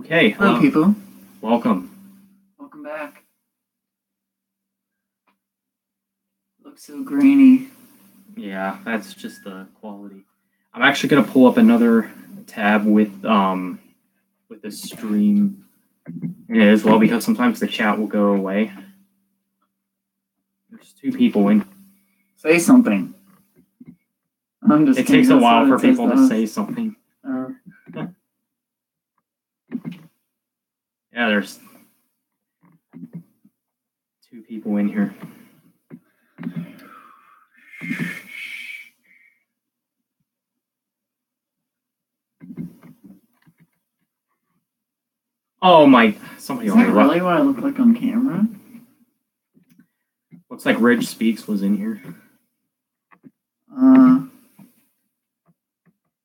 Okay, Hello, people. welcome. Welcome back. Looks so grainy. Yeah, that's just the quality. I'm actually gonna pull up another tab with the stream in it as well because sometimes the chat will go away. There's two people in. Say something. I'm just It kidding. takes a That's while what for it says people to say something. Yeah, there's two people in here. Oh my! Somebody Is that already left. really what I look like on camera? Looks like Ridge Speaks was in here.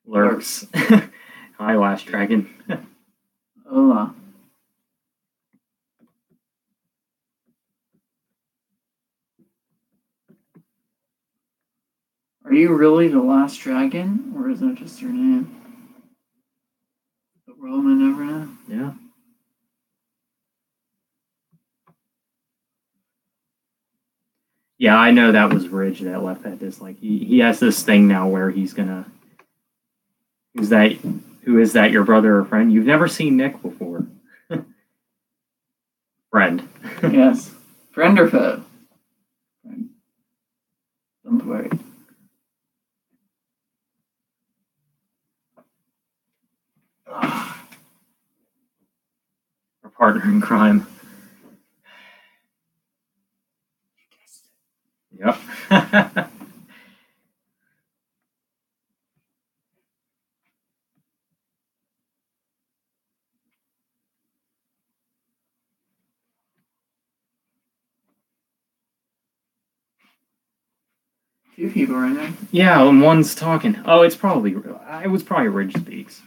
Lurks. Hi, Last Dragon. Hola. Are you really the last dragon, or is that just your name? The world may never know. Yeah. Yeah, I know that was Ridge that left that dislike. He has this thing now where he's gonna. Who is that? Your brother or friend? You've never seen Nick before. Friend. Yes. Friend or foe? Friend. Don't worry. Our partner in crime. Yep. Two people right now. Yeah, and one's talking. Oh, it was probably Ridge Speaks.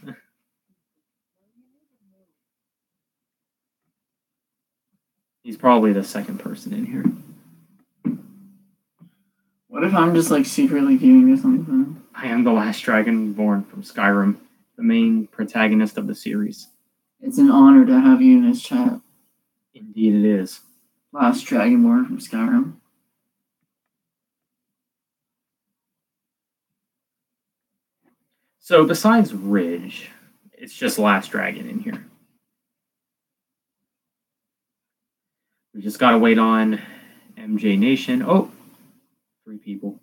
He's probably the second person in here. What if I'm just like secretly viewing this on the phone? I am the last dragon born from Skyrim, the main protagonist of the series. It's an honor to have you in this chat. Indeed it is. Last Dragonborn from Skyrim. So besides Ridge, it's just Last Dragon in here. We just gotta wait on MJ Nation. Oh, 3 people.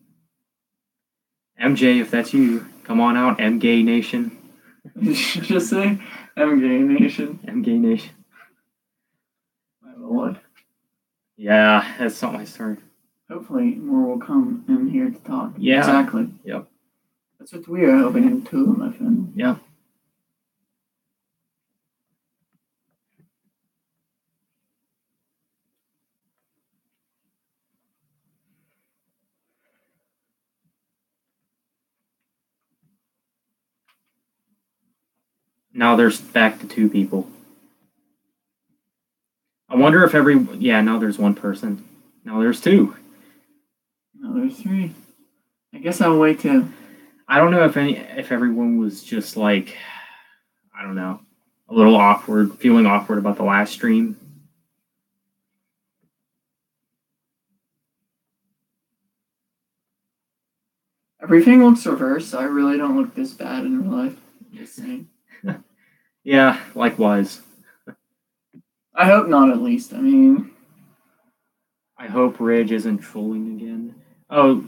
MJ, if that's you, come on out, MGay Nation. Did you just say MGay Nation? MGay Nation. My lord. Yeah, that's not my story. Hopefully more will come in here to talk. Yeah. Exactly. Yep. That's what we are hoping too, my friend. Yeah. Now there's back to 2 people. I wonder if now there's 1 person. Now there's 2. Now there's 3. I guess I'll wait too. I don't know if everyone was just like, I don't know, a little awkward, feeling awkward about the last stream. Everything looks reversed, so I really don't look this bad in real life. Just saying. Yeah, likewise. I hope not, at least. I mean, I hope Ridge isn't trolling again. Oh,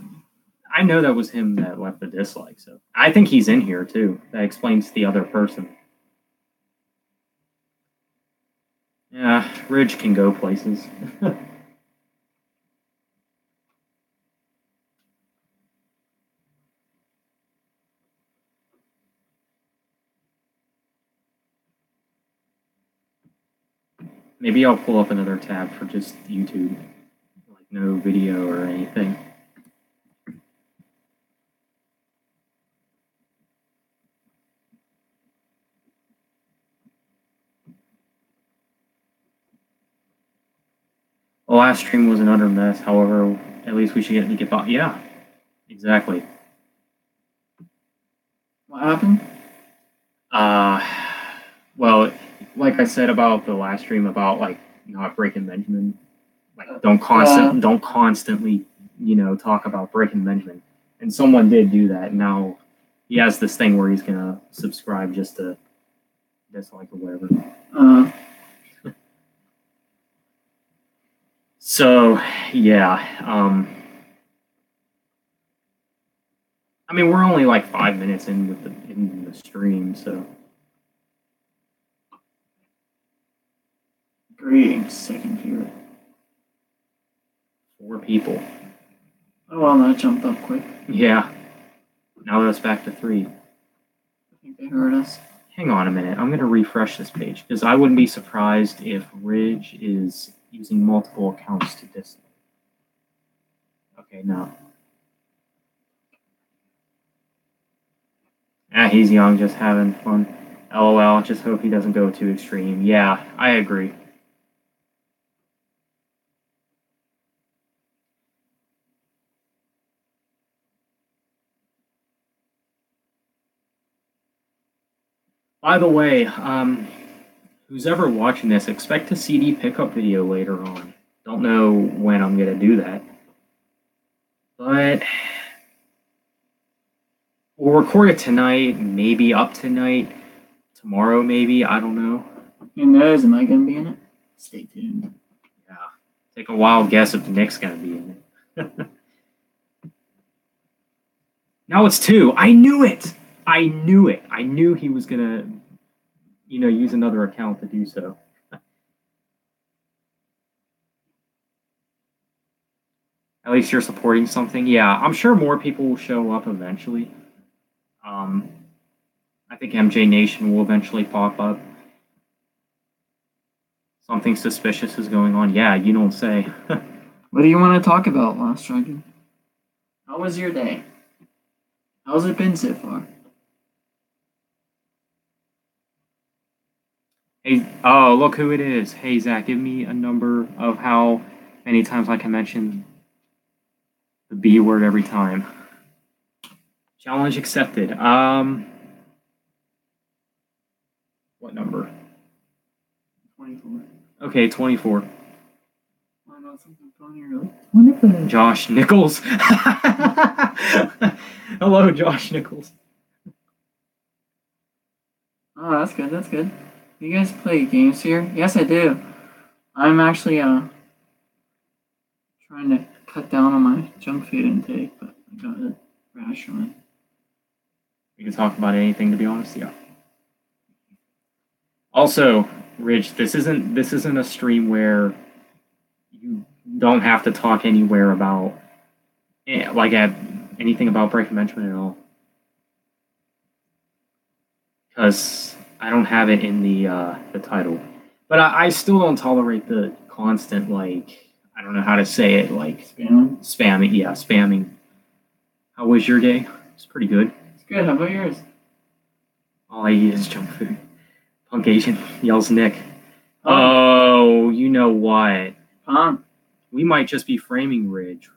I know that was him that left the dislike, so I think he's in here too. That explains the other person. Yeah, Ridge can go places. Maybe I'll pull up another tab for just YouTube, like no video or anything. The last stream was an utter mess. However, at least we should get by. Yeah, exactly. what happened? Well, like I said about the last stream about like not breaking Benjamin, like don't constantly, talk about breaking Benjamin. And someone did do that. Now he has this thing where he's gonna subscribe just to dislike or whatever. So yeah, I mean we're only like 5 minutes in the stream, so. Greetings, second viewer. 4 people. Oh well, that jumped up quick. Yeah. Now that's back to 3. I think they heard us. Hang on a minute. I'm going to refresh this page because I wouldn't be surprised if Ridge is using multiple accounts to dislike. Okay, no. He's young, just having fun. LOL, just hope he doesn't go too extreme. Yeah, I agree. By the way, who's ever watching this, expect a CD pickup video later on. Don't know when I'm going to do that. But we'll record it tonight, maybe up tonight. Tomorrow, maybe. I don't know. Who knows? Am I going to be in it? Stay tuned. Yeah. Take a wild guess if Nick's going to be in it. Now it's 2. I knew it. I knew he was gonna, use another account to do so. At least you're supporting something. Yeah, I'm sure more people will show up eventually. I think MJ Nation will eventually pop up. Something suspicious is going on. Yeah, you don't say. What do you want to talk about, Last Dragon? How was your day? How's it been so far? Hey, oh, look who it is. Hey, Zach, give me a number of how many times I can mention the B word every time. Challenge accepted. What number? 24. Okay, 24. Why not something funnier? Wonderful. Josh Nichols. Hello, Josh Nichols. Oh, that's good. That's good. You guys play games here? Yes, I do. I'm actually trying to cut down on my junk food intake, but I got to ration it. We can talk about anything, to be honest. Yeah. Also, Rich, this isn't a stream where you don't have to talk anywhere about anything about Breaking Benjamin at all, because I don't have it in the title. But I still don't tolerate the constant, I don't know how to say it, spamming. Yeah, spamming. How was your day? It's pretty good. It's good. How about yours? All I eat is junk food. Punk Asian, yells Nick. Oh, you know what? Punk. We might just be framing Ridge,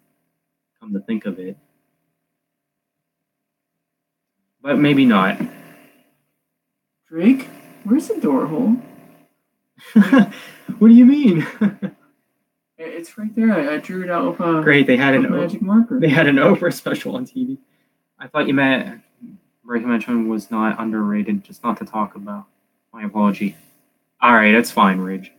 come to think of it. But maybe not. Drake, where's the door hole? What do you mean? It's right there. I drew it out with Great, they had an magic marker. They had an Oprah special on TV. I thought you meant Breaking Benjamin was not underrated, just not to talk about. My apology. All right, that's fine, Ridge.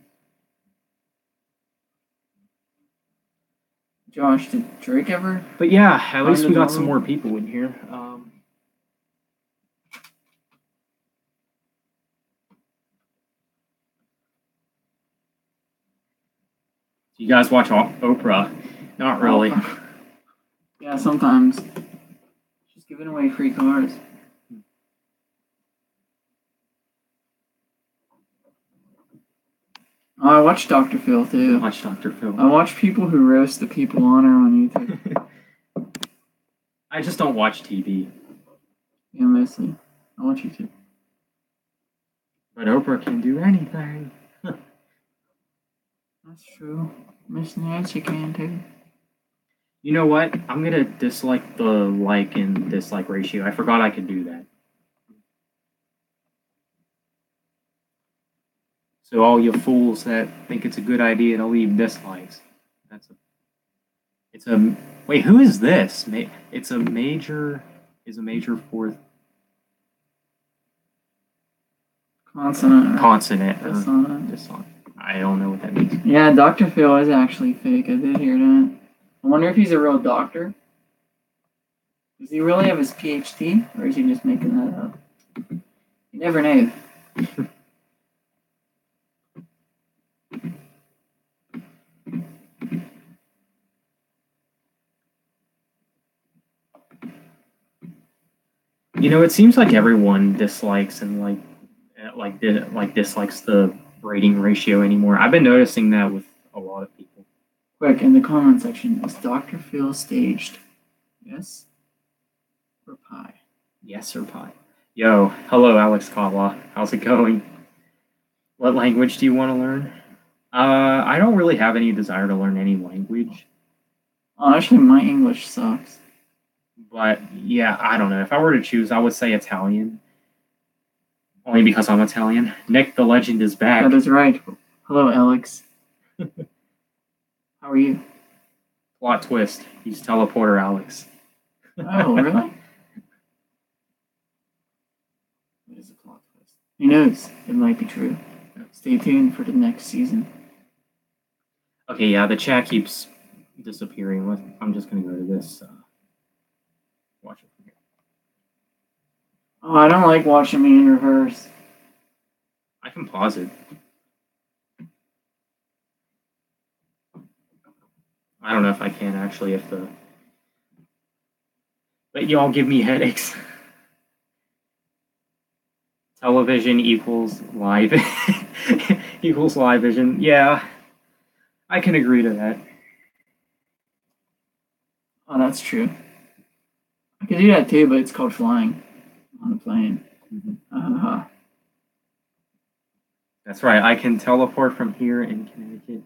Josh, did Drake ever? But yeah, at least we got some more people in here. You guys watch Oprah? Not really. Yeah, sometimes. She's giving away free cars. Oh, I watch Dr. Phil too. Watch Dr. Phil. I watch people who roast the people on her on YouTube. I just don't watch TV. Yeah, mostly. I watch YouTube. But Oprah can do anything. That's true. Miss Nancy can too. You know what? I'm gonna dislike the like and dislike ratio. I forgot I could do that. So all you fools that think it's a good idea to leave dislikes, it's a wait. Who is this? It's a major. Is a major fourth Consonant. consonant or Dissonant. dissonant. I don't know what that means. Yeah, Dr. Phil is actually fake. I did hear that. I wonder if he's a real doctor. Does he really have his PhD, or is he just making that up? You never know. You know, it seems like everyone dislikes and dislikes the rating ratio anymore. I've been noticing that with a lot of people. Quick, in the comment section, is Dr. Phil staged? Yes or pie? Yes or pie. Yo, hello, Alex Kawa. How's it going? What language do you want to learn? I don't really have any desire to learn any language. Honestly, my English sucks. But yeah, I don't know. If I were to choose, I would say Italian. Only because I'm Italian. Nick the Legend is back. That is right. Hello, Alex. How are you? Plot twist. He's teleporter Alex. Oh, really? It is a plot twist. Who knows? It might be true. Stay tuned for the next season. Okay, yeah, the chat keeps disappearing. I'm just gonna go to this. Watch it from here. Oh, I don't like watching me in reverse. I can pause it. I don't know if I can actually. But y'all give me headaches. Television equals live equals live vision. Yeah, I can agree to that. Oh, that's true. I could do that too, but it's called flying on a plane. Mm-hmm. That's right. I can teleport from here in Connecticut.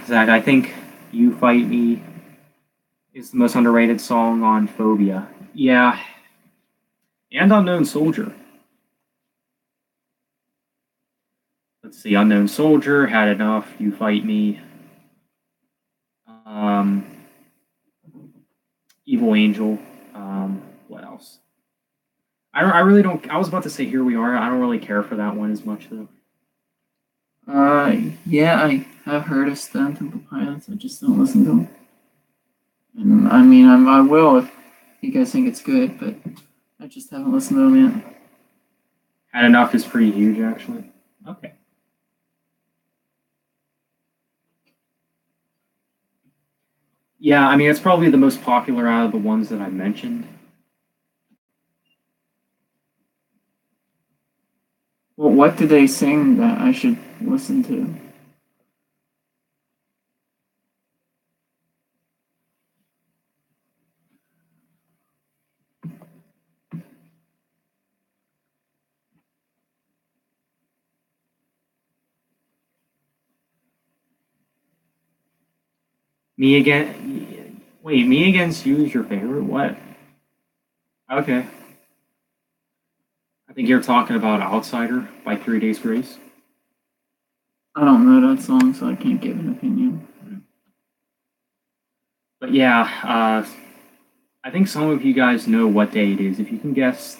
Zach, I think "You Fight Me" is the most underrated song on Phobia. Yeah, and Unknown Soldier. Let's see, Unknown Soldier, Had Enough, You Fight Me. Evil Angel. What else? I really don't. I was about to say Here We Are. I don't really care for that one as much though. Yeah, I have heard of Stone Temple Pilots. I just don't listen to them. And I mean, I will if you guys think it's good, but I just haven't listened to them yet. Had Enough is pretty huge, actually. Okay. Yeah, I mean, it's probably the most popular out of the ones that I mentioned. Well, what do they sing that I should listen to? Me Again. Wait, Me Against You is your favorite? What? Okay. I think you're talking about Outsider by 3 Days Grace. I don't know that song, so I can't give an opinion. But yeah, I think some of you guys know what day it is. If you can guess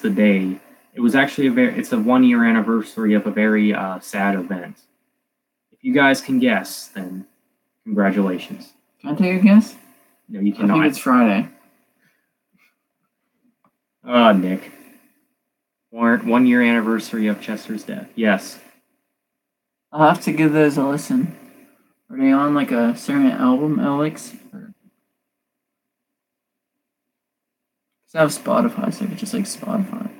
the day, it was actually it's a 1 year anniversary of a very sad event. If you guys can guess, then congratulations. Can I take a guess? No, you I cannot. think it's Friday. Oh, Nick. 1 year anniversary of Chester's death. Yes. I'll have to give those a listen. Are they on like a certain album, Alex? Because I have Spotify, so I could just like Spotify.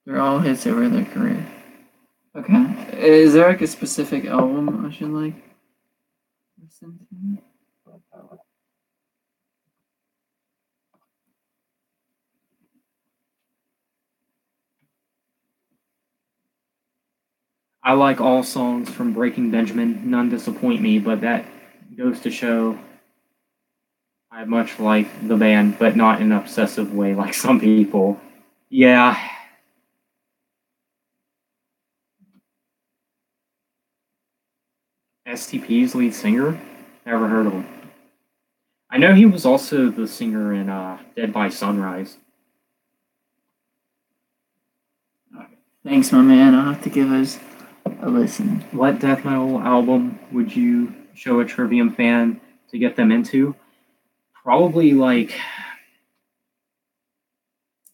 They're all hits over their career. Okay. Is there like a specific album I should like listen to? I like all songs from Breaking Benjamin. None disappoint me, but that goes to show I much like the band, but not in an obsessive way like some people. Yeah. STP's lead singer? Never heard of him. I know he was also the singer in Dead by Sunrise. Thanks, my man. I'll have to give us a listen. What death metal album would you show a Trivium fan to get them into? Probably like,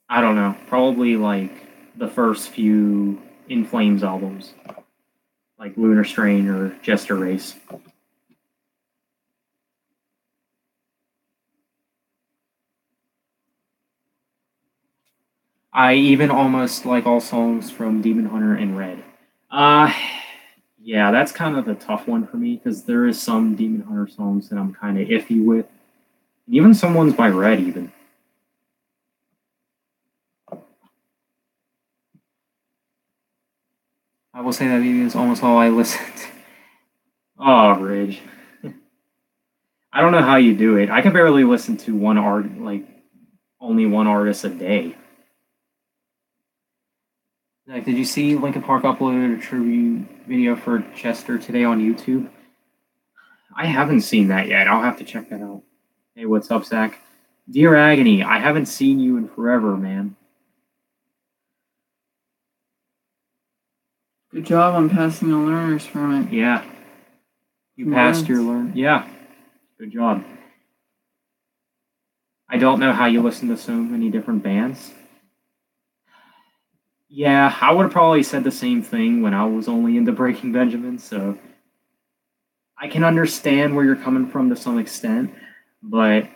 I don't know, probably like the first few In Flames albums, like Lunar Strain or Jester Race. I even almost like all songs from Demon Hunter and Red. Yeah, that's kind of a tough one for me because there is some Demon Hunter songs that I'm kind of iffy with. And even some ones by Red, even. I will say that maybe is almost all I listen to. Oh, Ridge. I don't know how you do it. I can barely listen to only one artist a day. Like, did you see Linkin Park uploaded a tribute video for Chester today on YouTube? I haven't seen that yet. I'll have to check that out. Hey, what's up, Zach? Dear Agony, I haven't seen you in forever, man. Good job on passing the learner's permit. Yeah. You passed your learn. Yeah. Good job. I don't know how you listen to so many different bands. Yeah, I would have probably said the same thing when I was only into Breaking Benjamin, so I can understand where you're coming from to some extent, but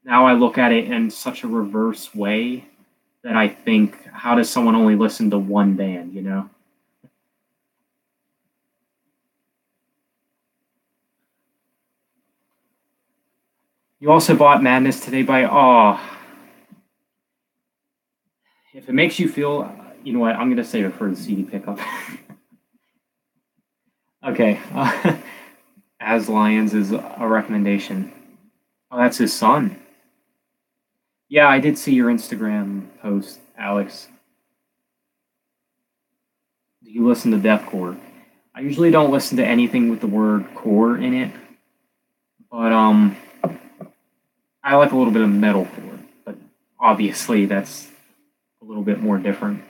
now I look at it in such a reverse way that I think, how does someone only listen to one band, you know? You also bought Madness today by, if it makes you feel, you know what, I'm going to save it for the CD pickup. Okay. As Lions is a recommendation. Oh, that's his son. Yeah, I did see your Instagram post, Alex. Do you listen to deathcore? I usually don't listen to anything with the word core in it, but I like a little bit of metalcore, but obviously that's a little bit more different.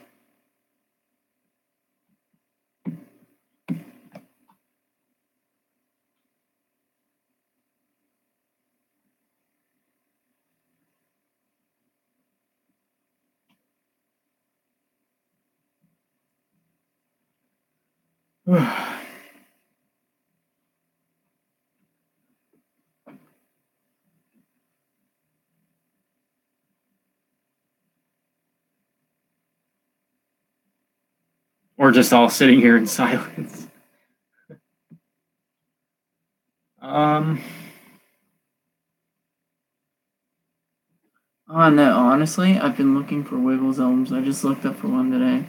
Or just all sitting here in silence. Oh no, honestly, I've been looking for Wiggles albums. I just looked up for one today,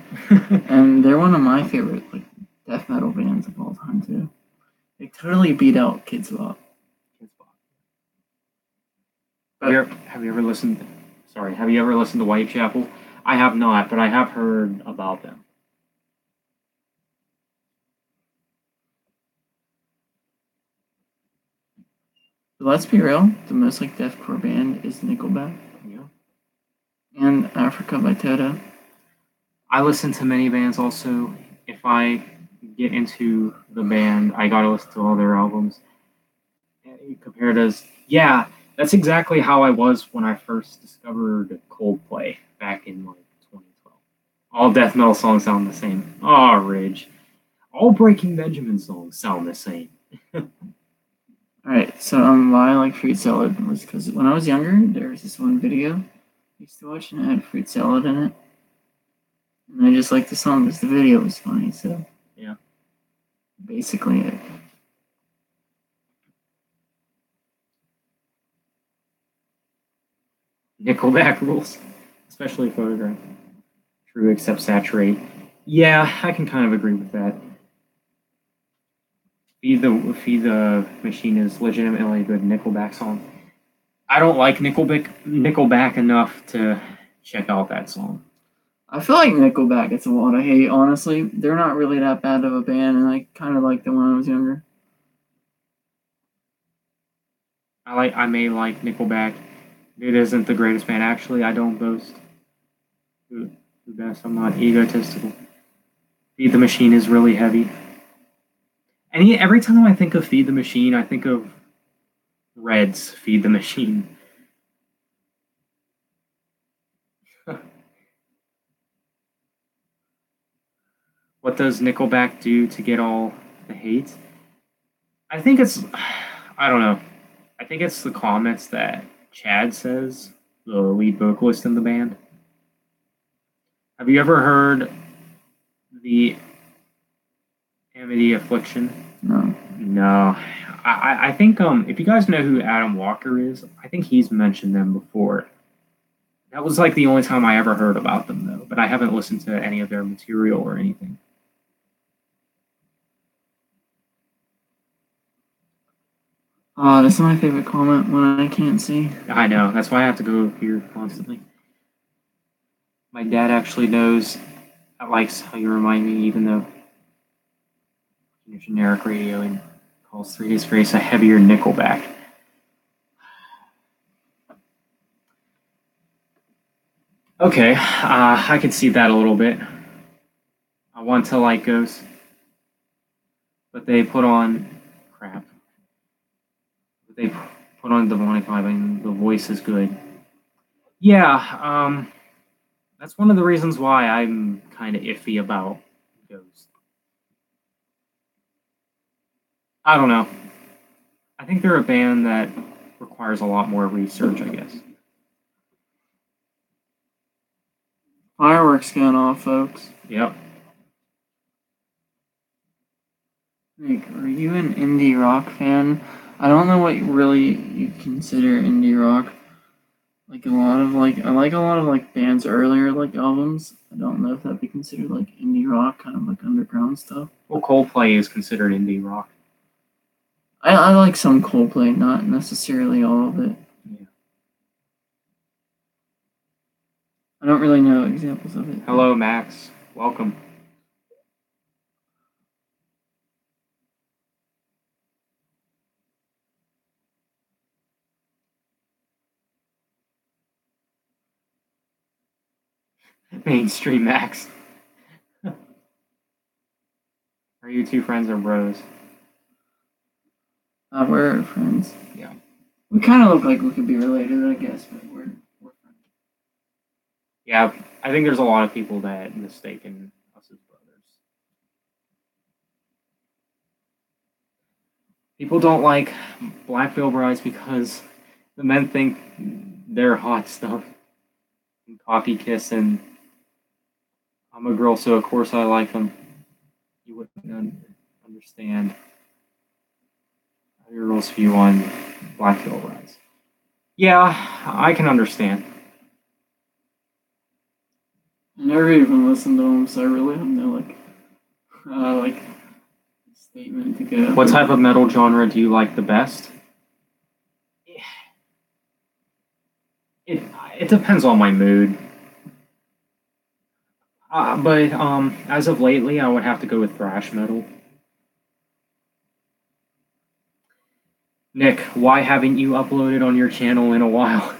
and they're one of my favorite like death metal bands of all time too. They totally beat out Kidz Bop. Have you ever listened? Sorry, have you ever listened to Whitechapel? I have not, but I have heard about them. But let's be real, the most like deathcore band is Nickelback. Yeah. And Africa by Toto. I listen to many bands also. If I get into the band, I gotta listen to all their albums. Compared as, yeah, that's exactly how I was when I first discovered Coldplay back in like 2012. All death metal songs sound the same. Oh, Ridge. All Breaking Benjamin songs sound the same. Alright, so why I like fruit salad was because when I was younger, there was this one video I used to watch and it had fruit salad in it. And I just liked the song because the video was funny, so yeah. Basically it. Nickelback rules, especially Photograph. True except Saturate. Yeah, I can kind of agree with that. Feed the Machine is legitimately a good Nickelback song. I don't like Nickelback enough to check out that song. I feel like Nickelback gets a lot of hate, honestly. They're not really that bad of a band, and I kind of liked them when I was younger. I may like Nickelback. It isn't the greatest band. Actually, I don't boast the best. I'm not egotistical. Feed the Machine is really heavy. And every time I think of Feed the Machine, I think of Red's Feed the Machine. What does Nickelback do to get all the hate? I think it's, I don't know. I think it's the comments that Chad says, the lead vocalist in the band. Have you ever heard the Amity Affliction? No. No. I think if you guys know who Adam Walker is, I think he's mentioned them before. That was like the only time I ever heard about them though, but I haven't listened to any of their material or anything. This is my favorite comment when I can't see. I know, that's why I have to go here constantly. My dad actually knows, likes how you remind me, even though your generic radio and calls 3 Days Grace a heavier Nickelback. Okay, I can see that a little bit. I want to like Ghost, but they put on crap. They put on Demonic Vibe and the voice is good. Yeah, that's one of the reasons why I'm kind of iffy about Ghost. I don't know. I think they're a band that requires a lot more research, I guess. Fireworks going off, folks. Yep. Nick, are you an indie rock fan? I don't know what really you consider indie rock. I like a lot of bands earlier albums. I don't know if that'd be considered indie rock, kind of underground stuff. Well, Coldplay is considered indie rock. I like some Coldplay, not necessarily all of it. Yeah. I don't really know examples of it. Hello, Max. Welcome. Mainstream Max. Are you two friends or bros? We're friends. Yeah. We kind of look like we could be related, I guess, but we're friends. Yeah, I think there's a lot of people that mistaken us as brothers. People don't like Black Veil Brides because the men think they're hot stuff. And Coffee Kiss and I'm a girl, so of course I like them. You wouldn't understand your girl's view on Black Veil Brides. Yeah, I can understand. I never even listened to them, so I really have no statement to give. What type of metal genre do you like the best? It depends on my mood. But as of lately, I would have to go with thrash metal. Nick, why haven't you uploaded on your channel in a while?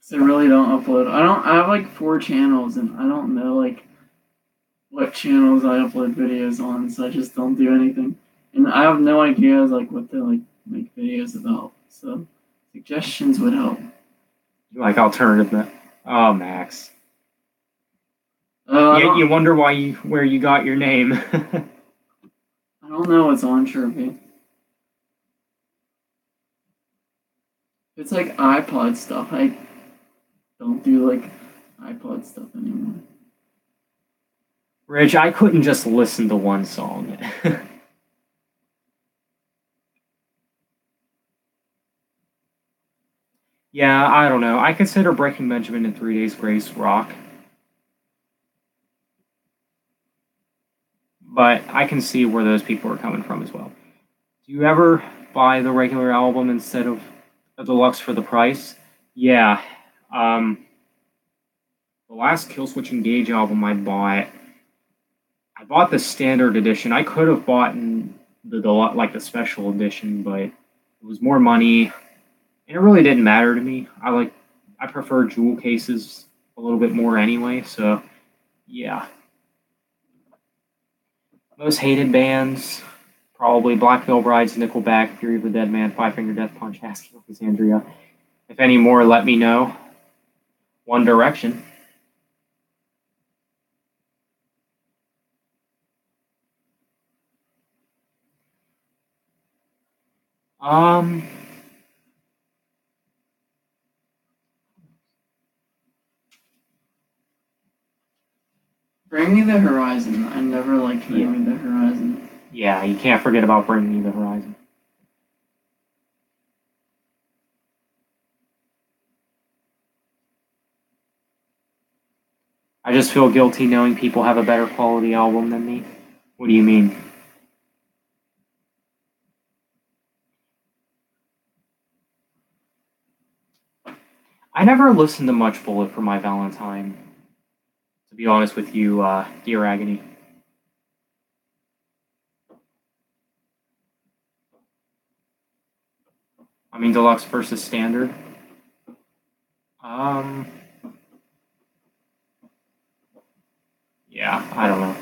So I really don't upload. I have 4 channels, and I don't know what channels I upload videos on, so I just don't do anything. And I have no ideas what to make videos about. So suggestions would help. You like alternative metal? Oh, Max. Yeah, you wonder where you got your name. I don't know what's on Chirpy. It's iPod stuff. I don't do iPod stuff anymore. Rich, I couldn't just listen to one song. Yeah, I don't know. I consider Breaking Benjamin and 3 Days Grace rock. but I can see where those people are coming from as well. Do you ever buy the regular album instead of a deluxe for the price? Yeah. The last Killswitch Engage album I bought the standard edition. I could have bought the special edition, but it was more money, and it really didn't matter to me. I prefer jewel cases a little bit more anyway. So yeah, most hated bands probably Black Veil Brides, Nickelback, Fury of the Dead Man, Five Finger Death Punch, Asking Alexandria. If any more, let me know. One Direction. Um, Bring Me the Horizon. I never liked Bring Me the Horizon. Yeah, you can't forget about Bring Me the Horizon. I just feel guilty knowing people have a better quality album than me. What do you mean? I never listened to much Bullet for My Valentine, to be honest with you, Dear Agony. I mean, deluxe versus standard. Yeah, I don't know.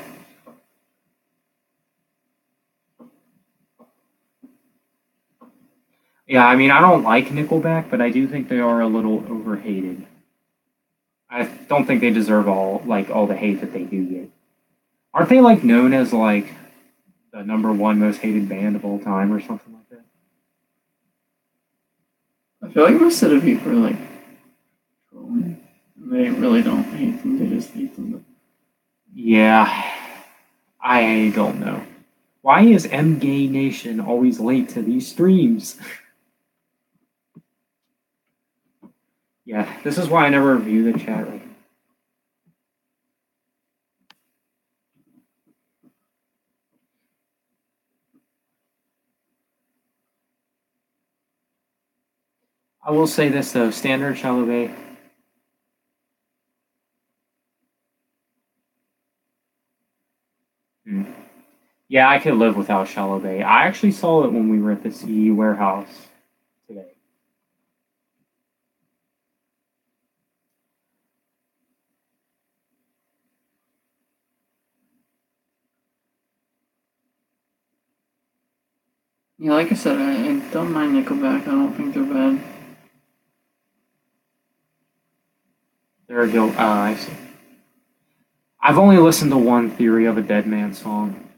Yeah, I mean, I don't like Nickelback, but I do think they are a little overhated. I don't think they deserve all the hate that they do get. Aren't they known as the number one most hated band of all time or something like that? I feel like most of the people are trolling. They really don't hate them, they just hate them. Yeah, I don't know. Why is M Gay Nation always late to these streams? Yeah, this is why I never review the chat. I will say this though, standard Chalobeh. Yeah, I could live without Chalobeh. I actually saw it when we were at the CE warehouse today. Yeah, like I said, I don't mind Nickelback. I don't think they're bad. They're a guild. I see. I've only listened to one Theory of a Dead Man song.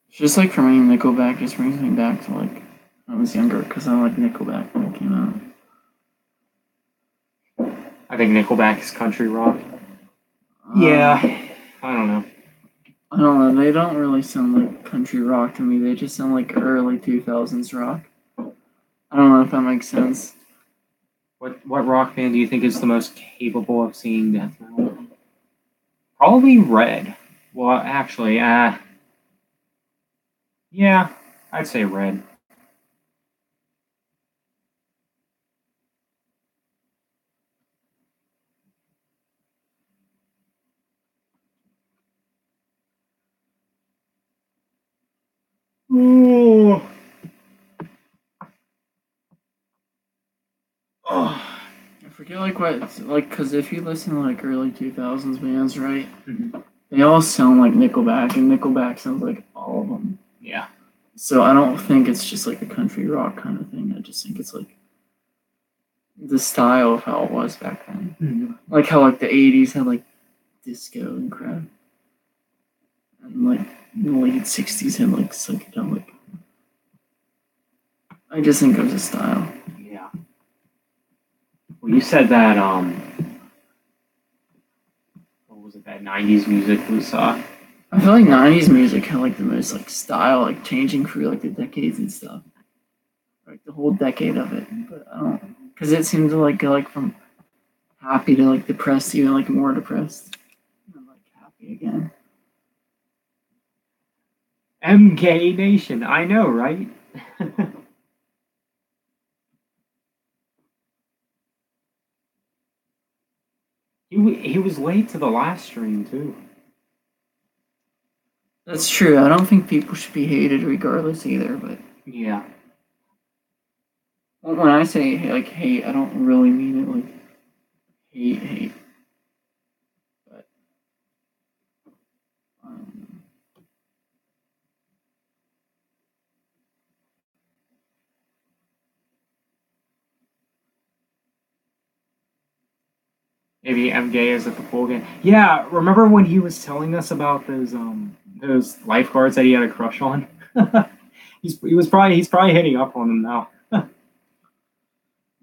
It's just for me, Nickelback just brings me back to when I was younger because I liked Nickelback when it came out. I think Nickelback is country rock. Yeah, I don't know. I don't know. They don't really sound like country rock to me. They just sound like early 2000s rock. I don't know if that makes sense. What rock band do you think is the most capable of singing death metal? Probably Red. Well, actually, yeah, I'd say Red. Ooh. Oh. I forget because if you listen to early 2000s bands, right? Mm-hmm. They all sound like Nickelback, and Nickelback sounds like all of them. Yeah. So I don't think it's just a country rock kind of thing. I just think it's the style of how it was back then. Mm-hmm. How the 80s had disco and crap. And the late 60s had psychedelic. I just think it was a style. Yeah. Well, you said that what was it? That 90s music was I feel like '90s music had like the most like style, like changing through like the decades and stuff, like the whole decade of it. But I don't, because it seemed to like go like from happy to like depressed, even like more depressed, and then like happy again. MK Nation, I know, right? He was late to the last stream too. That's true. I don't think people should be hated regardless either. But Yeah. when I say like hate, I don't really mean it like hate. But um, Maybe MK is at the pool again. Yeah, remember when he was telling us about those lifeguards that he had a crush on? He's probably hitting up on them now.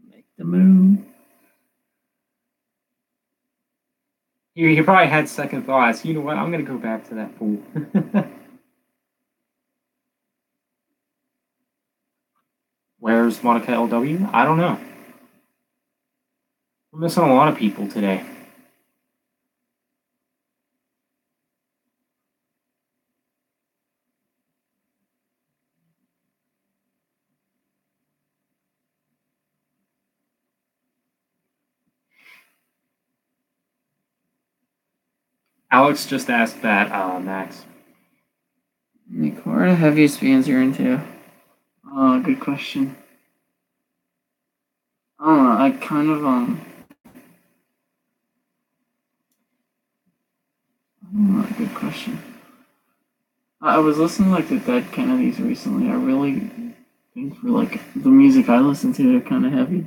make the move. He probably had second thoughts. You know what? I'm gonna go back to that pool. Where's Monica LW? I don't know. We're missing a lot of people today. Alex just asked that, Max. Like, what are the heaviest bands you're into? Oh, good question. I don't know. I kind of I don't know. Good question. I was listening to like the Dead Kennedys recently. I really think for like the music I listen to, they're kind of heavy.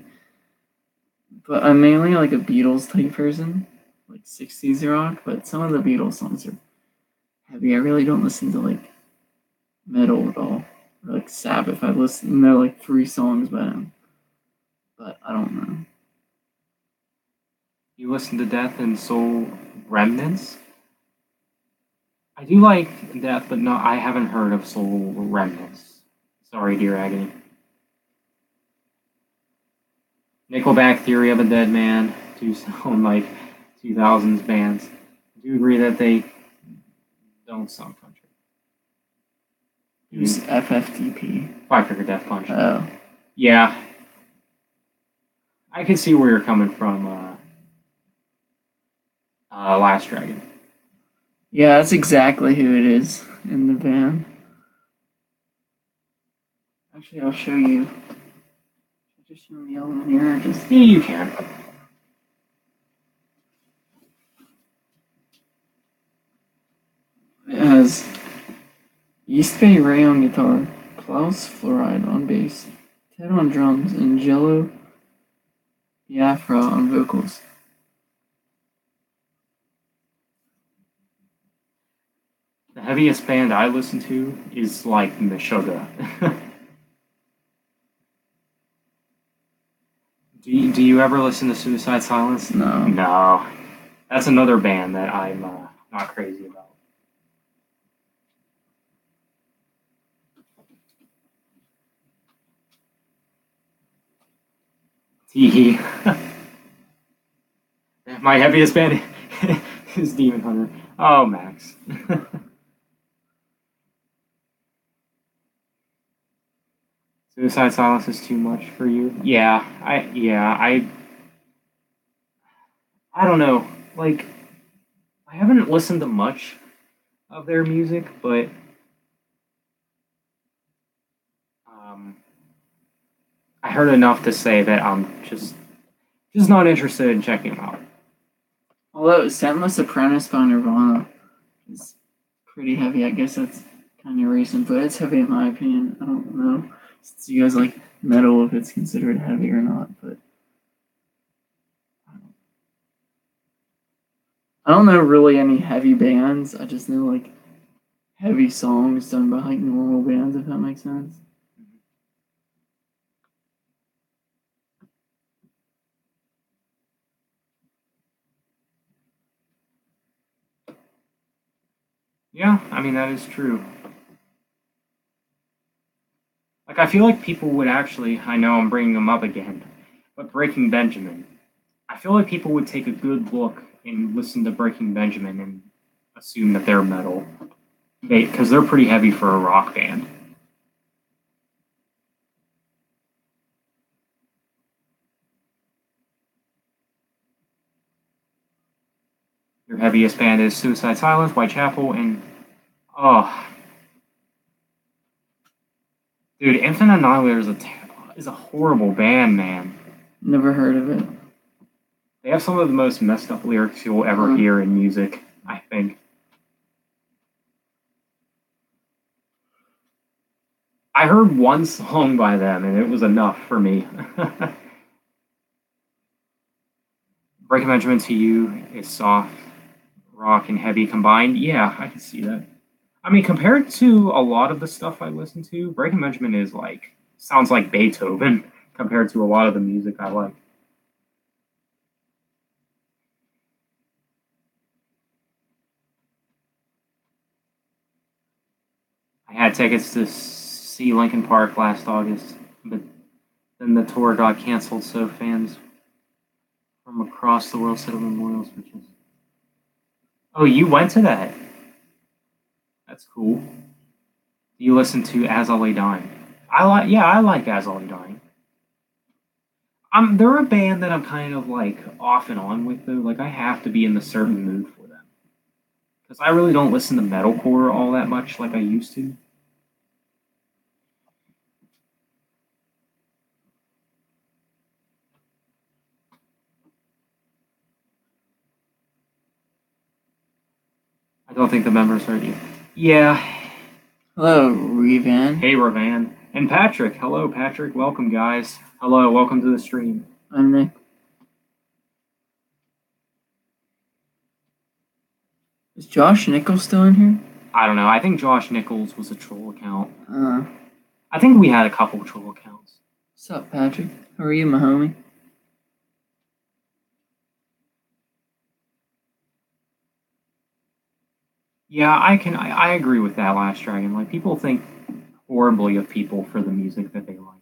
But I'm mainly like a Beatles type person, like '60s rock. But some of the Beatles songs are heavy. I really don't listen to like metal at all. Or like Sabbath. I listen to like 3 songs by them, but I don't know. You listen to Death and Soul Remnants? I do like Death, but no, I haven't heard of Soul Remnants. Sorry, dear Agony. Nickelback, Theory of a Dead Man, two sound like 2000s bands. I do agree that they don't sound country. Who's FFDP? Five Finger Death Punch. Oh. Yeah. I can see where you're coming from, Last Dragon. Yeah, that's exactly who it is in the band. Actually, I'll show you. Just show the element here. Just Yeah, you can. it has East Bay Ray on guitar, Klaus Fluoride on bass, Ted on drums, and Jello Biafra on vocals. The heaviest band I listen to is like Meshuggah. Do you ever listen to Suicide Silence? No. No. That's another band that I'm not crazy about. Tee My heaviest band is Demon Hunter. Oh, Max. Suicide Silence is too much for you. I don't know. Like, I haven't listened to much of their music, but I heard enough to say that I'm just not interested in checking them out. Although Sentless Apprentice by Nirvana is pretty heavy. I guess that's kind of recent, but it's heavy in my opinion. I don't know. Since you guys like metal, if it's considered heavy or not, but I don't know really any heavy bands. I just know like heavy songs done by like normal bands, if that makes sense. Yeah, I mean, that is true. Like, I feel like people would actually, I know I'm bringing them up again, but Breaking Benjamin. I feel like people would take a good look and listen to Breaking Benjamin and assume that they're metal. Because they're pretty heavy for a rock band. Your heaviest band is Suicide Silence, Whitechapel, and oh, dude, Infinite Annihilator is a horrible band, man. Never heard of it. They have some of the most messed up lyrics you'll ever hear in music, I think. I heard one song by them, and it was enough for me. Breaking Benjamin to you is soft, rock, and heavy combined. Yeah, I can see that. I mean, compared to a lot of the stuff I listen to, Breaking Benjamin is like sounds like Beethoven compared to a lot of the music I like. I had tickets to see Linkin Park last August, but then the tour got canceled, so fans from across the world set up memorials, which is. Oh, you went to that? That's cool. Do you listen to As I Lay Dying? I like As I Lay Dying. They're a band that I'm kind of like off and on with though. Like I have to be in the certain mood for them because I really don't listen to metalcore all that much like I used to. I don't think the members are you. Yeah. Hello, Revan. Hey, Ravan. And Patrick. Hello, Patrick. Welcome, guys. Hello, welcome to the stream. I'm Nick. Is Josh Nichols still in here? I don't know. I think Josh Nichols was a troll account. Uh, I think we had a couple of troll accounts. What's up, Patrick? How are you, my homie? Yeah, I agree with that, Last Dragon. Like people think horribly of people for the music that they like.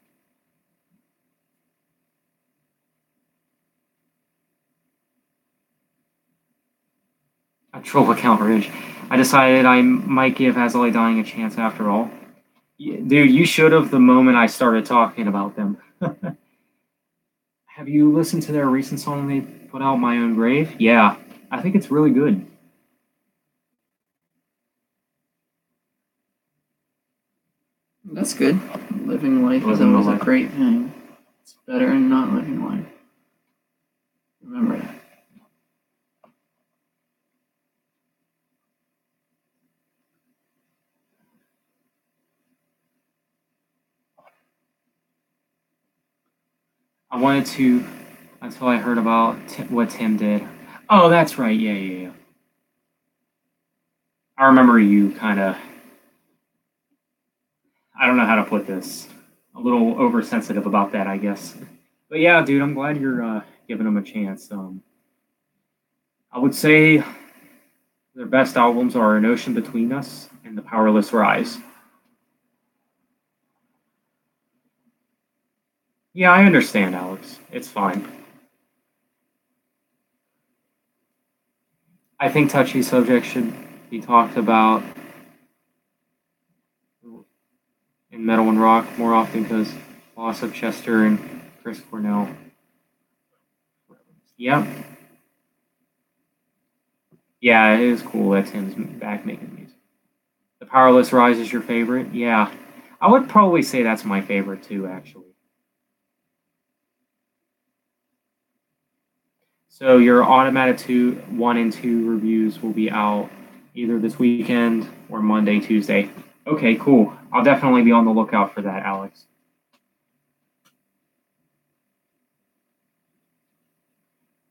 A troll account rage. I decided I might give As I Lay Dying a chance after all. Dude, you should have the moment I started talking about them. Have you listened to their recent song they put out, My Own Grave? Yeah, I think it's really good. That's good. Living life is always a great thing. It's better than not living life. Remember that. I wanted to until I heard about what Tim did. Oh, that's right. Yeah. I remember you kind of. I don't know how to put this. A little oversensitive about that, I guess. But yeah, dude, I'm glad you're giving them a chance. I would say their best albums are An Ocean Between Us and The Powerless Rise. Yeah, I understand, Alex. It's fine. I think touchy subjects should be talked about in metal and rock more often because loss of Chester and Chris Cornell. Yep. Yeah, it is cool that Tim's back making music. The Powerless Rise is your favorite? Yeah. I would probably say that's my favorite too, actually. So your Automatic 1 and 2 reviews will be out either this weekend or Monday, Tuesday. Okay, cool. I'll definitely be on the lookout for that, Alex.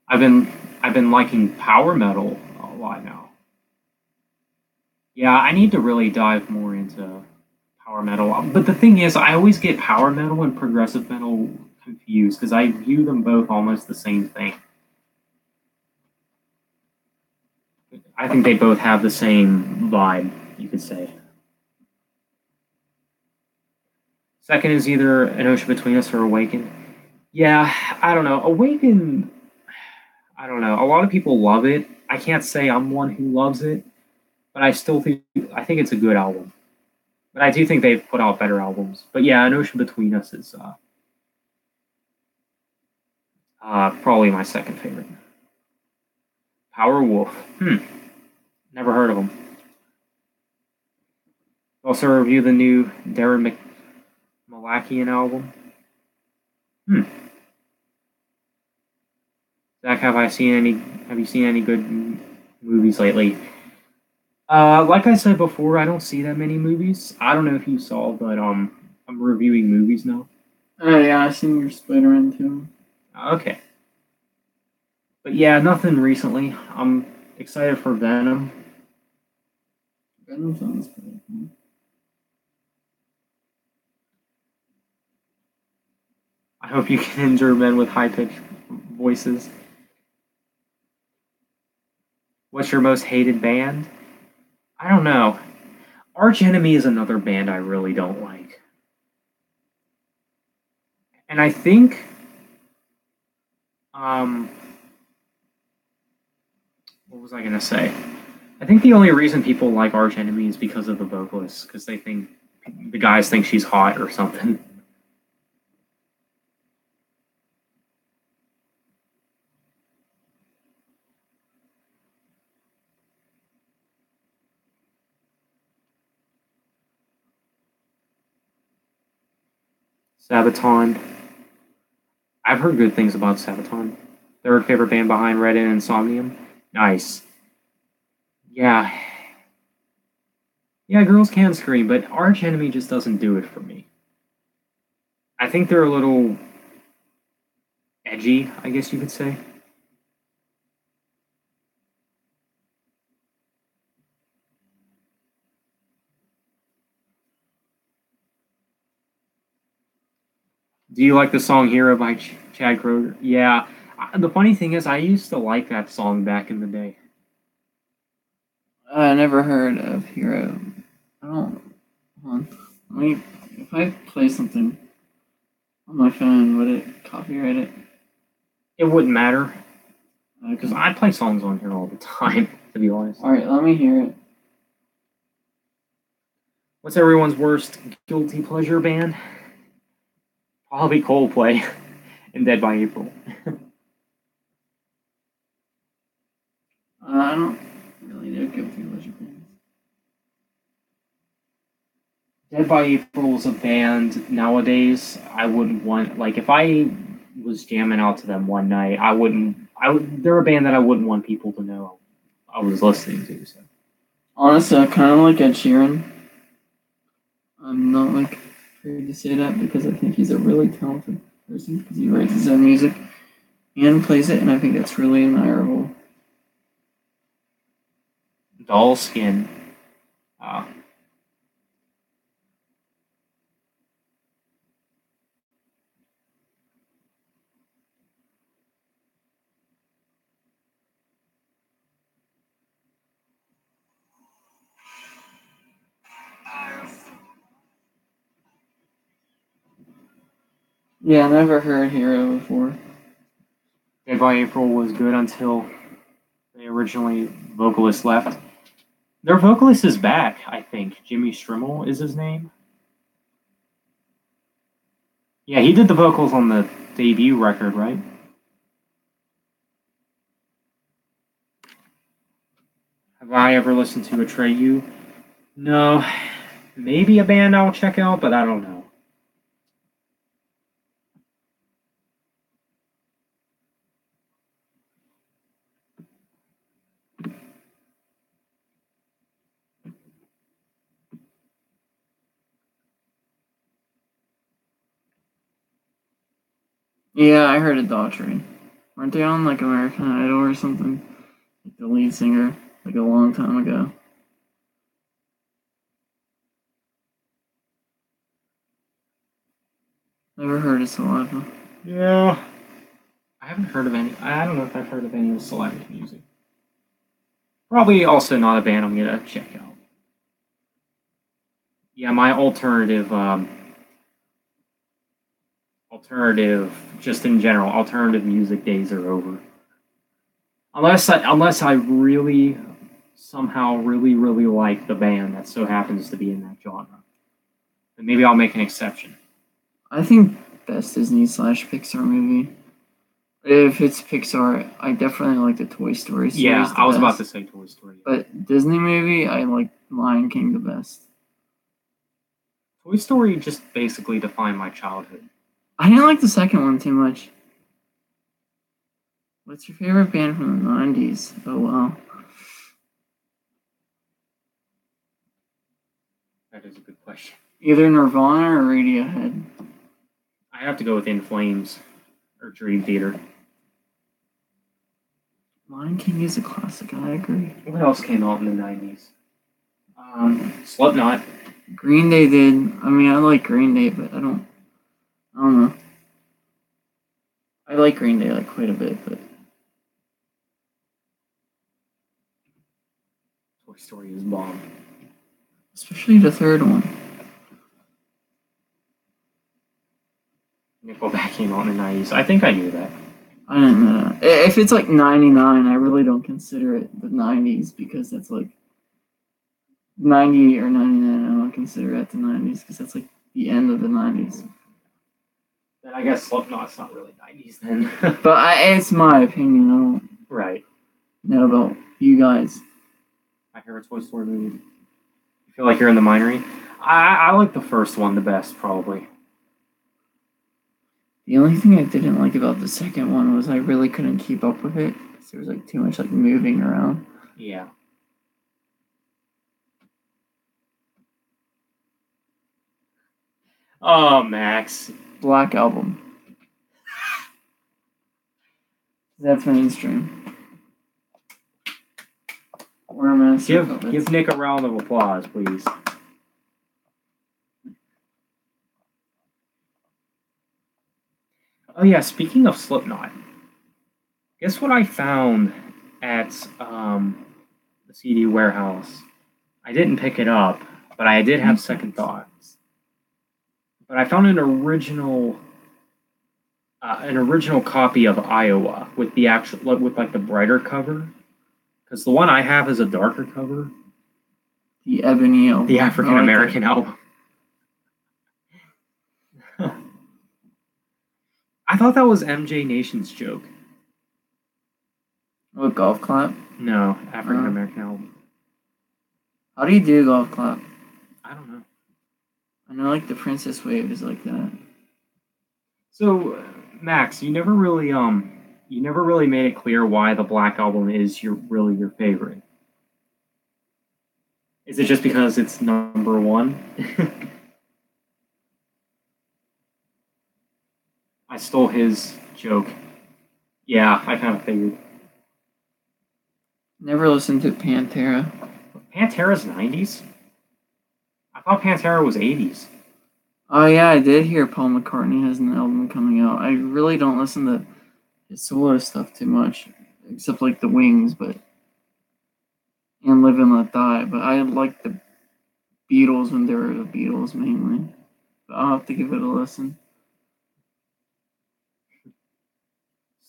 I've been liking power metal a lot now. Yeah, I need to really dive more into power metal. But the thing is, I always get power metal and progressive metal confused because I view them both almost the same thing. I think they both have the same vibe, you could say. Second is either An Ocean Between Us or Awaken. Yeah, I don't know. Awaken, I don't know. A lot of people love it. I can't say I'm one who loves it, but I think it's a good album. But I do think they've put out better albums. But yeah, An Ocean Between Us is probably my second favorite. Power Wolf. Never heard of them. Also review the new Darren Malakian album. Zach, have you seen any good movies lately? Like I said before, I don't see that many movies. I don't know if you saw, but I'm reviewing movies now. Oh yeah, I seen your Spider-Man too. Okay. But yeah, nothing recently. I'm excited for Venom. Venom sounds pretty cool. I hope you can endure men with high-pitched voices. What's your most hated band? I don't know. Arch Enemy is another band I really don't like. And I think what was I gonna say? I think the only reason people like Arch Enemy is because of the vocalist, because they think the guys think she's hot or something. Sabaton. I've heard good things about Sabaton. Third favorite band behind Red and Insomnium. Nice. Yeah. Yeah, girls can scream, but Arch Enemy just doesn't do it for me. I think they're a little edgy, I guess you could say. Do you like the song Hero by Chad Kroger? Yeah. The funny thing is, I used to like that song back in the day. I never heard of Hero. I don't. Hold on. If I play something on my phone, would it copyright it? It wouldn't matter. Because I play songs on here all the time, to be honest. Alright, let me hear it. What's everyone's worst guilty pleasure band? Probably Coldplay and Dead by April. I don't really know guilty pleasure bands. Dead by April is a band nowadays I wouldn't want. Like, if I was jamming out to them one night, they're a band that I wouldn't want people to know I was listening to. So. Honestly, I kind of like Ed Sheeran. I'm not like afraid to say that because I think he's a really talented person because he writes his own music and plays it, and I think that's really admirable. Doll Skin. Yeah, I never heard Hero before. Dead by April was good until vocalist left. Their vocalist is back, I think. Jimmy Strimmel is his name. Yeah, he did the vocals on the debut record, right? Have I ever listened to Atreyu? No. Maybe a band I'll check out, but I don't know. Yeah, I heard of Daughtry. Weren't they on like American Idol or something? Like the lead singer, like a long time ago. Never heard of Saliva. Yeah. I haven't heard of any. I don't know if I've heard of any of Saliva's music. Probably also not a band I'm gonna check out. Yeah, my alternative, just in general, alternative music days are over. Unless I really somehow really like the band that so happens to be in that genre, then maybe I'll make an exception. I think best Disney/Pixar movie. If it's Pixar, I definitely like the Toy Story series. Yeah, I was about to say Toy Story. But Disney movie, I like Lion King the best. Toy Story just basically defined my childhood. I didn't like the second one too much. What's your favorite band from the 90s? Oh, wow. That is a good question. Either Nirvana or Radiohead. I have to go with In Flames or Dream Theater. Lion King is a classic, I agree. What else came out in the 90s? Slipknot. Green Day did. I mean, I like Green Day, but I don't know. I like Green Day like quite a bit, but Toy Story is bomb. Especially the third one. Nickelback came out in the 90s. I think I knew that. I didn't know that. If it's like 99, I really don't consider it the 90s because that's like 98 or 99. I don't consider that the 90s because that's like the end of the 90s. Then I guess Slipknot's not really 90s then. But it's my opinion. I don't right. know about you guys. My favorite Toy Story movie. You feel like you're in the minority? I like the first one the best, probably. The only thing I didn't like about the second one was I really couldn't keep up with it. There was like too much like moving around. Yeah. Oh, Max. Black Album. That's mainstream. Give Nick a round of applause, please. Oh yeah, speaking of Slipknot, guess what I found at the CD warehouse? I didn't pick it up, but I did have second thoughts. But I found an original copy of Iowa with the actual with like the brighter cover, because the one I have is a darker cover. The Ebony album. The African American album. I thought that was MJ Nation's joke. What, Golf Clap? No, African American album. How do you do Golf Clap? I don't know. I know like the Princess Wave is like that. So, Max, you never really made it clear why the Black Album is your favorite. Is it just because it's number one? I stole his joke. Yeah, I kind of figured. Never listened to Pantera. Pantera's 90s? I thought Pantera was 80s. Oh yeah, I did hear Paul McCartney has an album coming out. I really don't listen to his solo stuff too much, except like the Wings, and Live and Let Die. But I like the Beatles when they were the Beatles mainly. But I'll have to give it a listen.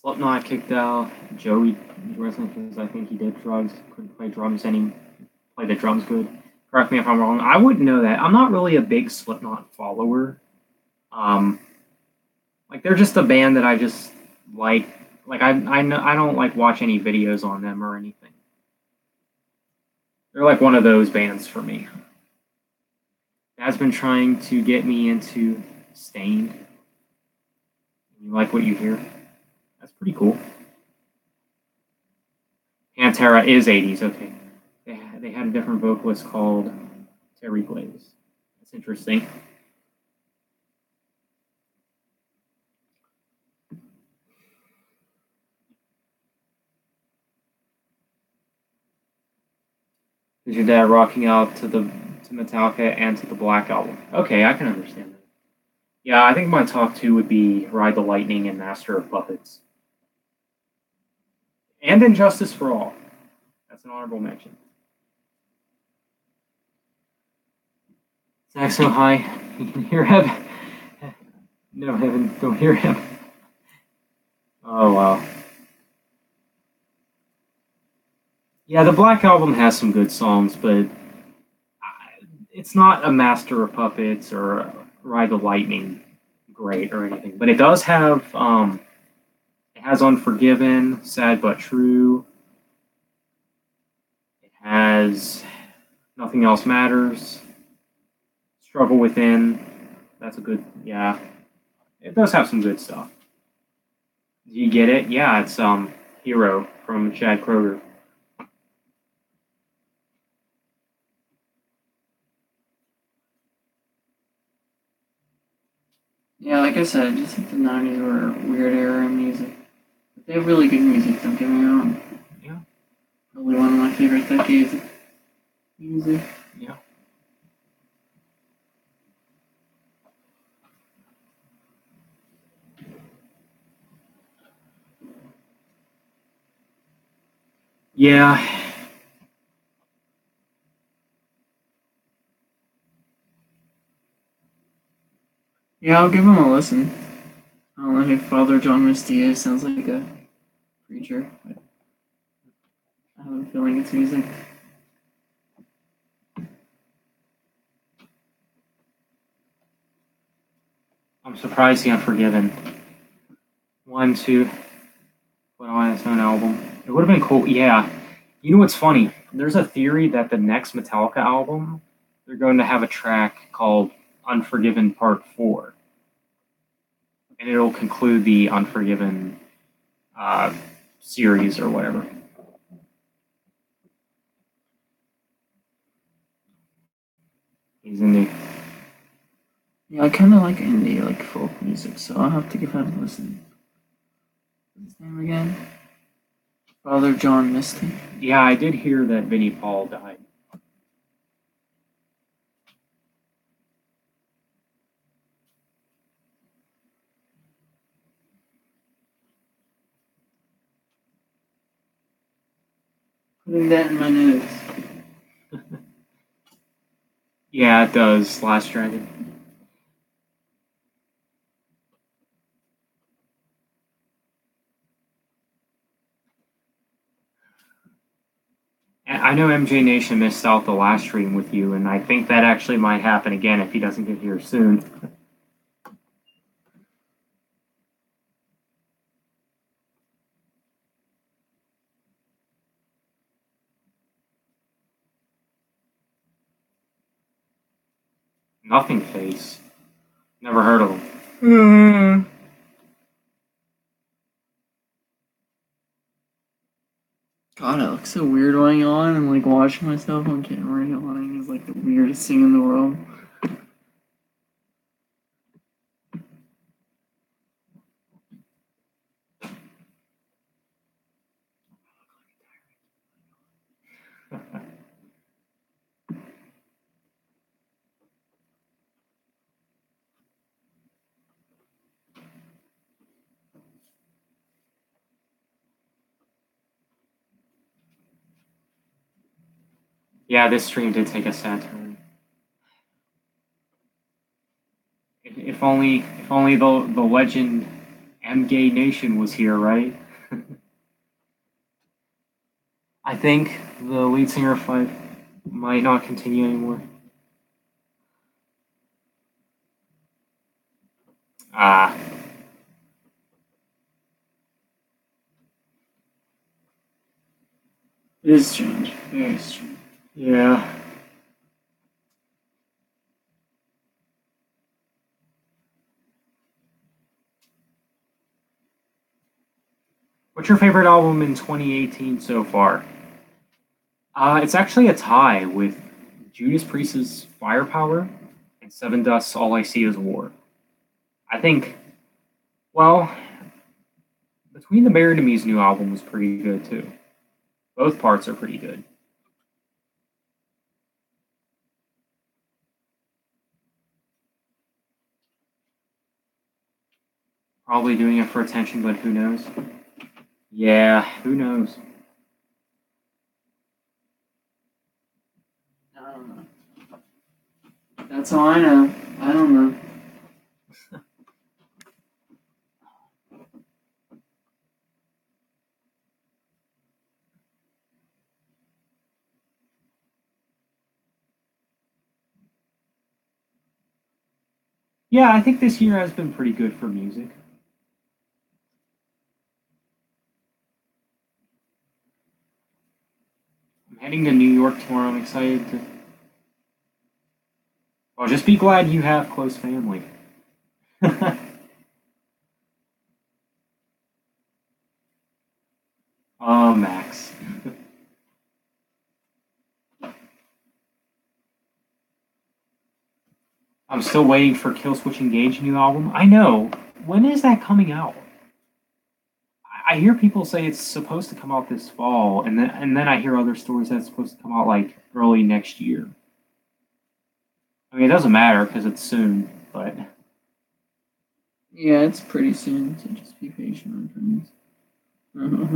Slipknot kicked out Joey Wrestling because I think he did drugs, couldn't play drums and he played the drums good. Correct me if I'm wrong. I wouldn't know that. I'm not really a big Slipknot follower. Like they're just a band that I just like. Like I don't like watch any videos on them or anything. They're like one of those bands for me. Dad's been trying to get me into Stained. You like what you hear? That's pretty cool. Pantera is 80s, okay. They had a different vocalist called Terry Blaze. That's interesting. Is your dad rocking out to Metallica and to the Black Album? Okay, I can understand that. Yeah, I think my top two would be Ride the Lightning and Master of Puppets. And Injustice for All. That's an honorable mention. Zach's so high, you can hear heaven. No, heaven, don't hear him. Oh, wow. Yeah, the Black Album has some good songs, but it's not a Master of Puppets or Ride the Lightning great or anything. But it does have, it has Unforgiven, Sad But True. It has Nothing Else Matters, Struggle Within. That's a good, yeah. It does have some good stuff. Do you get it? Yeah, it's Hero from Chad Kroger. Yeah, like I said, I just think the 90s were a weird era in music. But they have really good music, don't get me wrong. Yeah. Probably one of my favorite decades of music. Yeah. Yeah. Yeah, I'll give him a listen. I don't know who Father John Misty is. Sounds like a preacher. But I have a feeling it's music. I'm surprised the Unforgiven. 1, 2, put on its own album. It would have been cool. Yeah. You know what's funny? There's a theory that the next Metallica album, they're going to have a track called Unforgiven Part 4. And it'll conclude the Unforgiven series or whatever. He's indie. Yeah, I kind of like indie, like folk music, so I'll have to give that a listen. What's his name again? Father John Misty. Yeah, I did hear that Vinnie Paul died. Putting that in my notes. Yeah, it does. Last Dragon. I know MJ Nation missed out the last stream with you, and I think that actually might happen again if he doesn't get here soon. Nothing Face. Never heard of him. God, it looks so weird going on and like watching myself on camera yawning is like the weirdest thing in the world. Yeah, this stream did take a sad turn. If only the legend MGay Nation was here, right? I think the lead singer of Five might not continue anymore. Ah. It is strange. Very strange. Yeah. What's your favorite album in 2018 so far? It's actually a tie with Judas Priest's Firepower and Seven Dust's All I See Is War. I think, well, Between the Buried and Me's new album was pretty good too. Both parts are pretty good. Probably doing it for attention, but who knows? Yeah, who knows? I don't know. That's all I know. I don't know. Yeah, I think this year has been pretty good for music. I'm heading to New York tomorrow. I'm excited to. Well, just be glad you have close family. Oh, Max. I'm still waiting for Killswitch Engage new album. I know. When is that coming out? I hear people say it's supposed to come out this fall, and then I hear other stories that it's supposed to come out like early next year. I mean, it doesn't matter because it's soon, but Yeah, it's pretty soon, so just be patient, my friends. I don't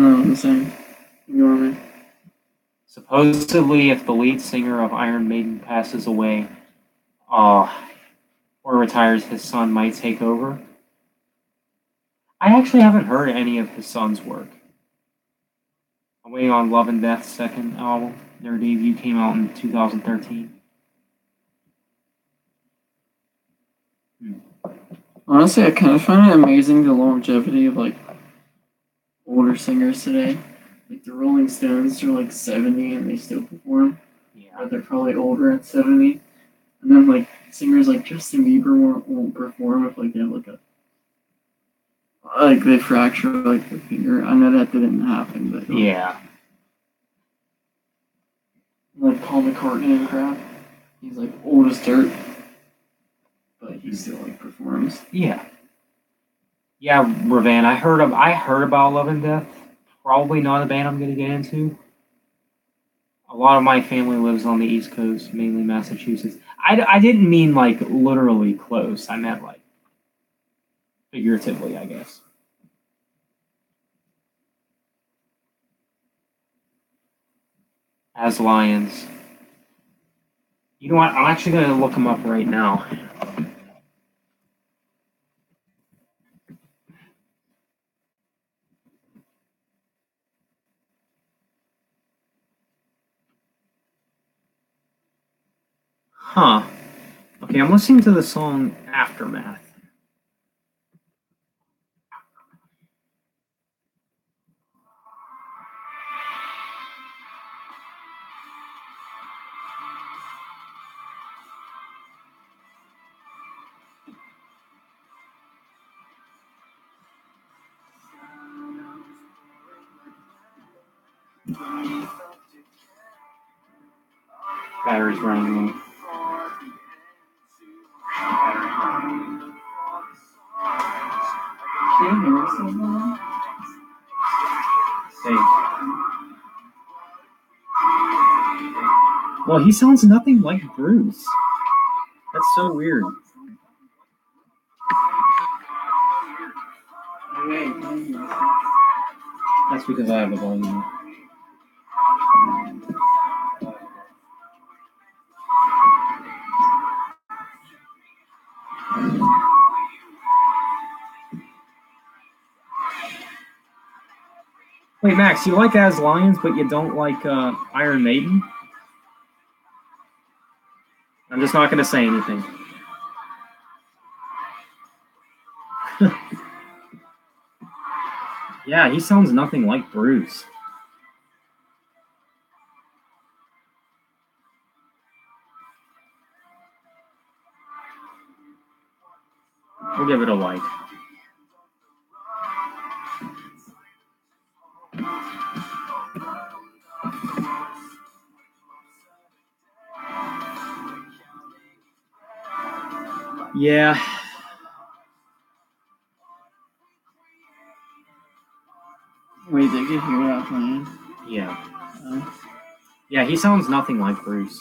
know what I'm saying. Ignore me. supposedly, if the lead singer of Iron Maiden passes away, or retires, his son might take over. I actually haven't heard any of his son's work. I'm waiting on Love and Death's second album. Their debut came out in 2013. Honestly, I kind of find it amazing the longevity of like older singers today. Like the Rolling Stones are like 70 and they still perform. Yeah. Or they're probably older at 70. And then like singers like Justin Bieber won't perform if like they have like they fracture like their finger. I know that didn't happen, but Yeah. like Paul McCartney and crap. He's like old as dirt, but he still like performs. Yeah. Yeah, Ravan. I heard about Love and Death. Probably not a band I'm gonna get into. A lot of my family lives on the East Coast, mainly Massachusetts. I didn't mean like literally close. I meant like figuratively, I guess. As Lions. You know what? I'm actually going to look them up right now. Huh. Okay, I'm listening to the song Aftermath. Battery's running low. Can you hear something? Well, he sounds nothing like Bruce. That's so weird. That's because I have the volume. Wait, Max, you like As Lions, but you don't like Iron Maiden? I'm just not going to say anything. Yeah, he sounds nothing like Bruce. We'll give it a like. Yeah. Wait, they could hear that playing? Yeah. Yeah, he sounds nothing like Bruce.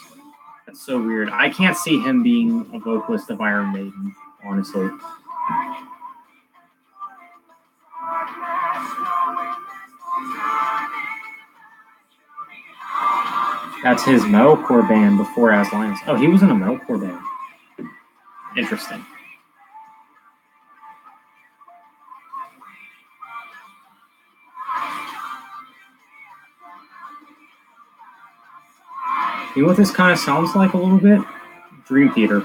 That's so weird. I can't see him being a vocalist of Iron Maiden, honestly. That's his metalcore band before As Lions. Oh, he was in a metalcore band. Interesting. You know what this kind of sounds like a little bit? Dream Theater.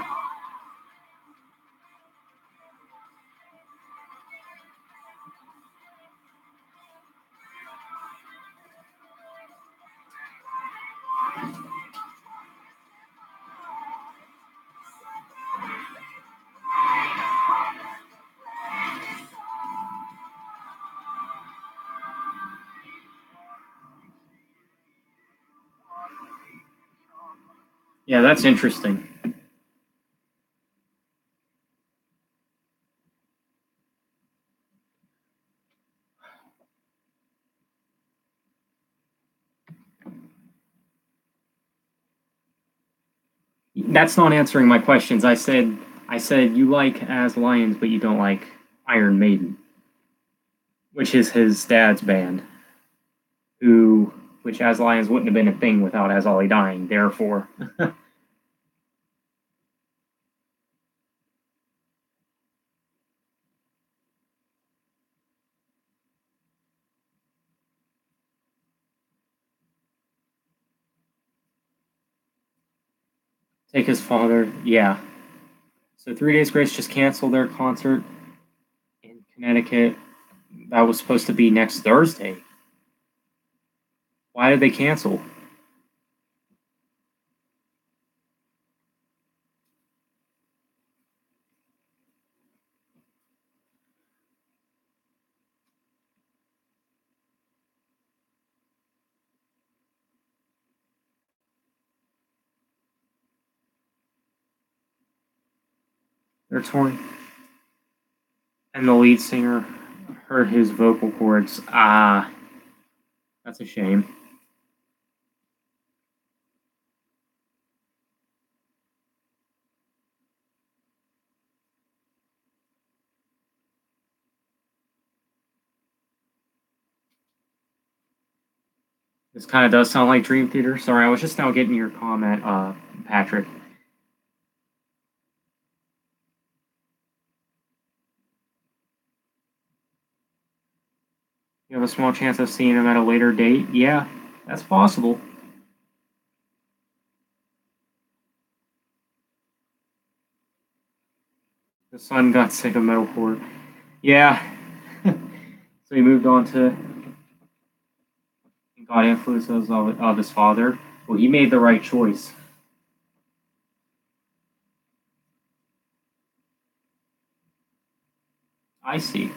Yeah, that's interesting. That's not answering my questions. I said you like As Lions, but you don't like Iron Maiden, which is his dad's band. Which As Lions wouldn't have been a thing without As Ollie dying. Therefore, take his father. Yeah. So 3 Days Grace just canceled their concert in Connecticut. That was supposed to be next Thursday. Why did they cancel? They're touring. And the lead singer hurt his vocal cords. That's a shame. This kind of does sound like Dream Theater. Sorry, I was just now getting your comment, Patrick. You have a small chance of seeing him at a later date? Yeah, that's possible. The son got sick of metalcore. Yeah. So he moved on to and got influences of his father. Well, he made the right choice. I see.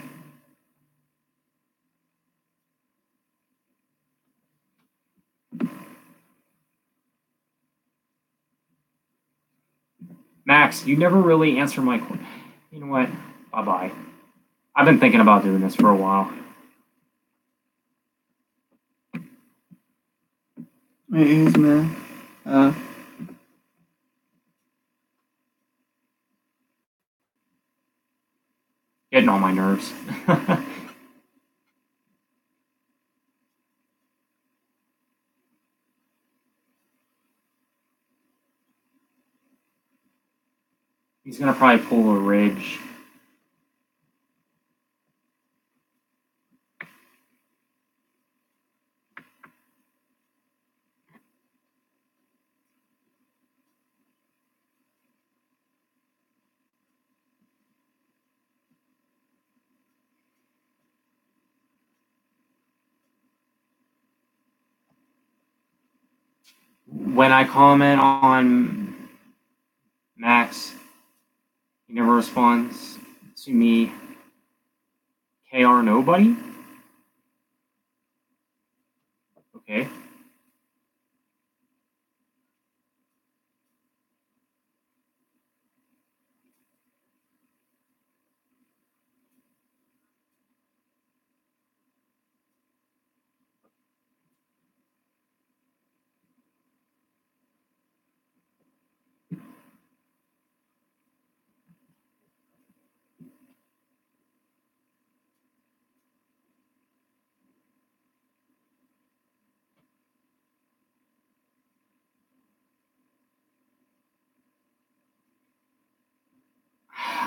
Max, you never really answer my question. You know what? Bye-bye. I've been thinking about doing this for a while. It is, man. Getting on my nerves. He's gonna probably pull a ridge. When I comment on Max, he never responds to me. KR nobody? Okay.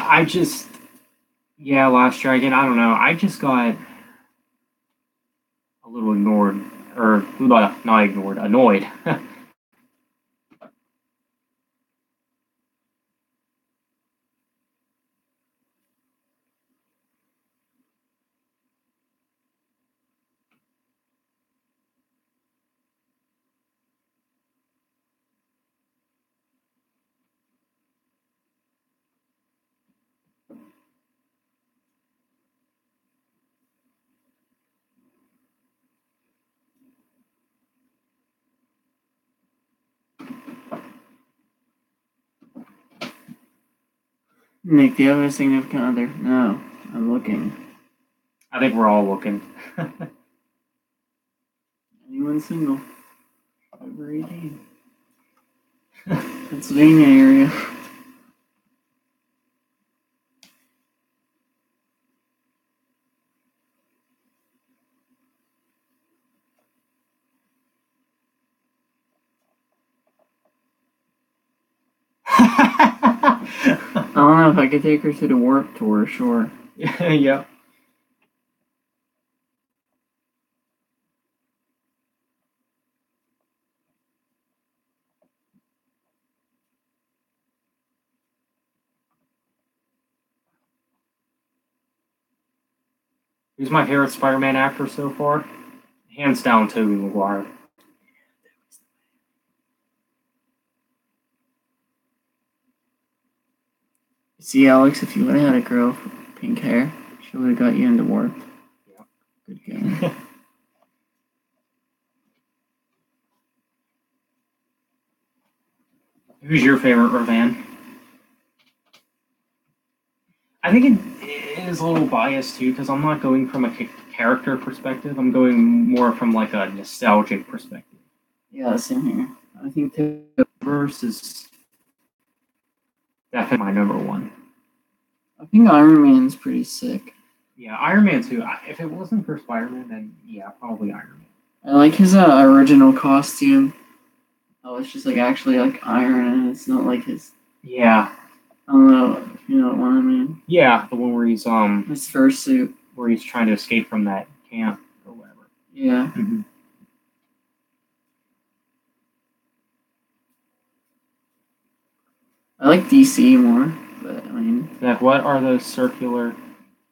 I just, yeah, Last Dragon. I don't know. I just got a little ignored, or not ignored, annoyed. Nick, do you have a significant other? No, I'm looking. I think we're all looking. Anyone single? Over 18. Pennsylvania area. I don't know if I could take her to the Warp Tour, sure. Yeah. Who's my favorite Spider-Man actor so far? Hands down, Tobey Maguire. See, Alex, if you would have had a girl with pink hair, she would have got you into Warp. Yeah. Good game. Who's your favorite Ravan? I think it is a little biased too, because I'm not going from a character perspective. I'm going more from like a nostalgic perspective. Yeah, same here. I think The verse is definitely my number one. I think Iron Man's pretty sick. Yeah, Iron Man 2. If it wasn't for Spider-Man, then yeah, probably Iron Man. I like his original costume. Oh, it's just like actually like iron, and it's not like his. Yeah. I don't know if you know what I mean. Yeah, the one where he's His fursuit. where he's trying to escape from that camp or whatever. Yeah. Mm-hmm. I like DC more, but I mean. Like, what are those circular?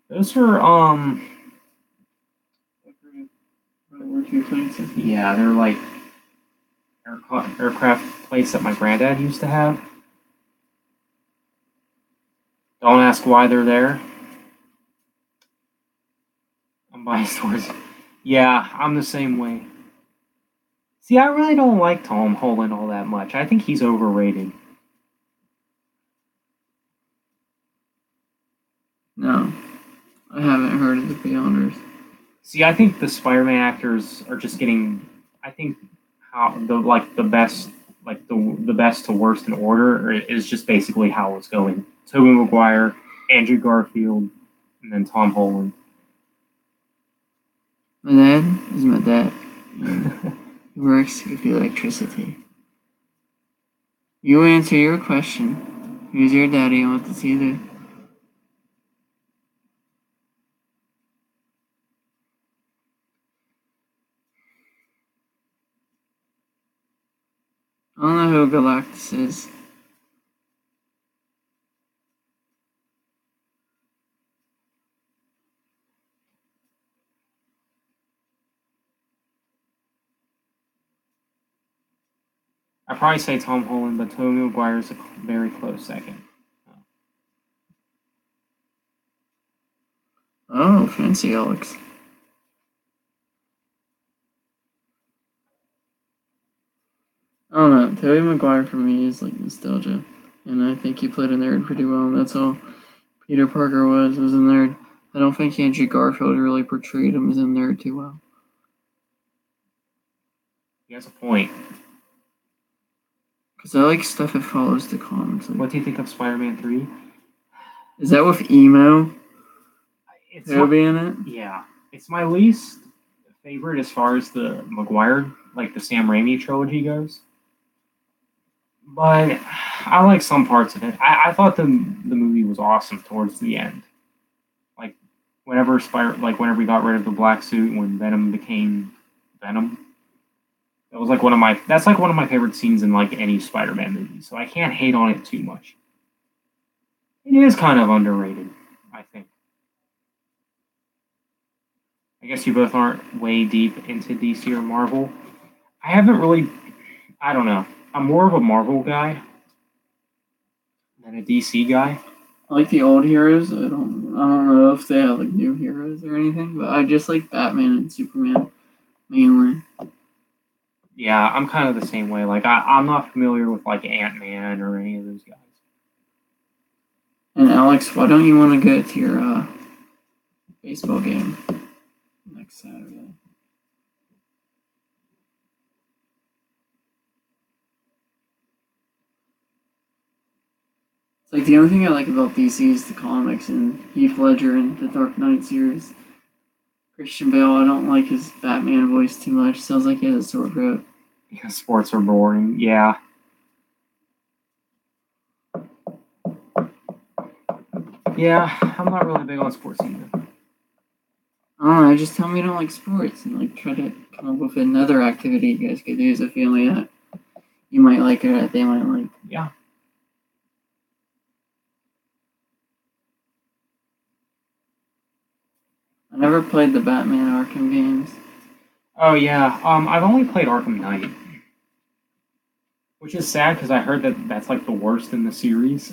Those are World War II planes. yeah, they're like aircraft plates that my granddad used to have. Don't ask why they're there. I'm biased towards. Yeah, I'm the same way. See, I really don't like Tom Holland all that much. I think he's overrated. No, I haven't heard of the Beyonders. See, I think the Spider-Man actors are just getting. I think how the best the best to worst in order is just basically how it's going. Tobey Maguire, Andrew Garfield, and then Tom Holland. My dad is my dad. He works with the electricity. You answer your question. Who's your daddy and what does he do? I don't know who Galactus is. I'd probably say Tom Holland, but Tobey Maguire is a very close second. Oh, fancy Alex. I don't know. Tobey Maguire for me is like nostalgia. And I think he played a nerd pretty well, and that's all Peter Parker was a nerd. I don't think Andrew Garfield really portrayed him as a nerd too well. He has a point. Because I like stuff that follows the comics. Like, What do you think of Spider-Man 3? is that with emo? It's Tobey in it? yeah, it's my least favorite as far as the Maguire, like the Sam Raimi trilogy goes. But I like some parts of it. I thought the movie was awesome towards the end. Like whenever he got rid of the black suit when Venom became Venom. That was like that's like one of my favorite scenes in like any Spider-Man movie. So I can't hate on it too much. It is kind of underrated, I think. I guess you both aren't way deep into DC or Marvel. I haven't really, I don't know. I'm more of a Marvel guy than a DC guy. I like the old heroes. I don't know if they have like new heroes or anything, but I just like Batman and Superman mainly. Yeah, I'm kind of the same way. Like I'm not familiar with like Ant-Man or any of those guys. And Alex, why don't you want to go to your baseball game next Saturday? It's like the only thing I like about DC is the comics and Heath Ledger and the Dark Knight series. Christian Bale, I don't like his Batman voice too much. Sounds like he has a sore throat. Yeah, sports are boring. Yeah. Yeah, I'm not really big on sports either. I don't know, just tell me you don't like sports and like try to come up with another activity you guys could do as a family that you might like or that they might like. Yeah. I never played the Batman Arkham games. Oh yeah. I've only played Arkham Knight, which is sad because I heard that that's like the worst in the series.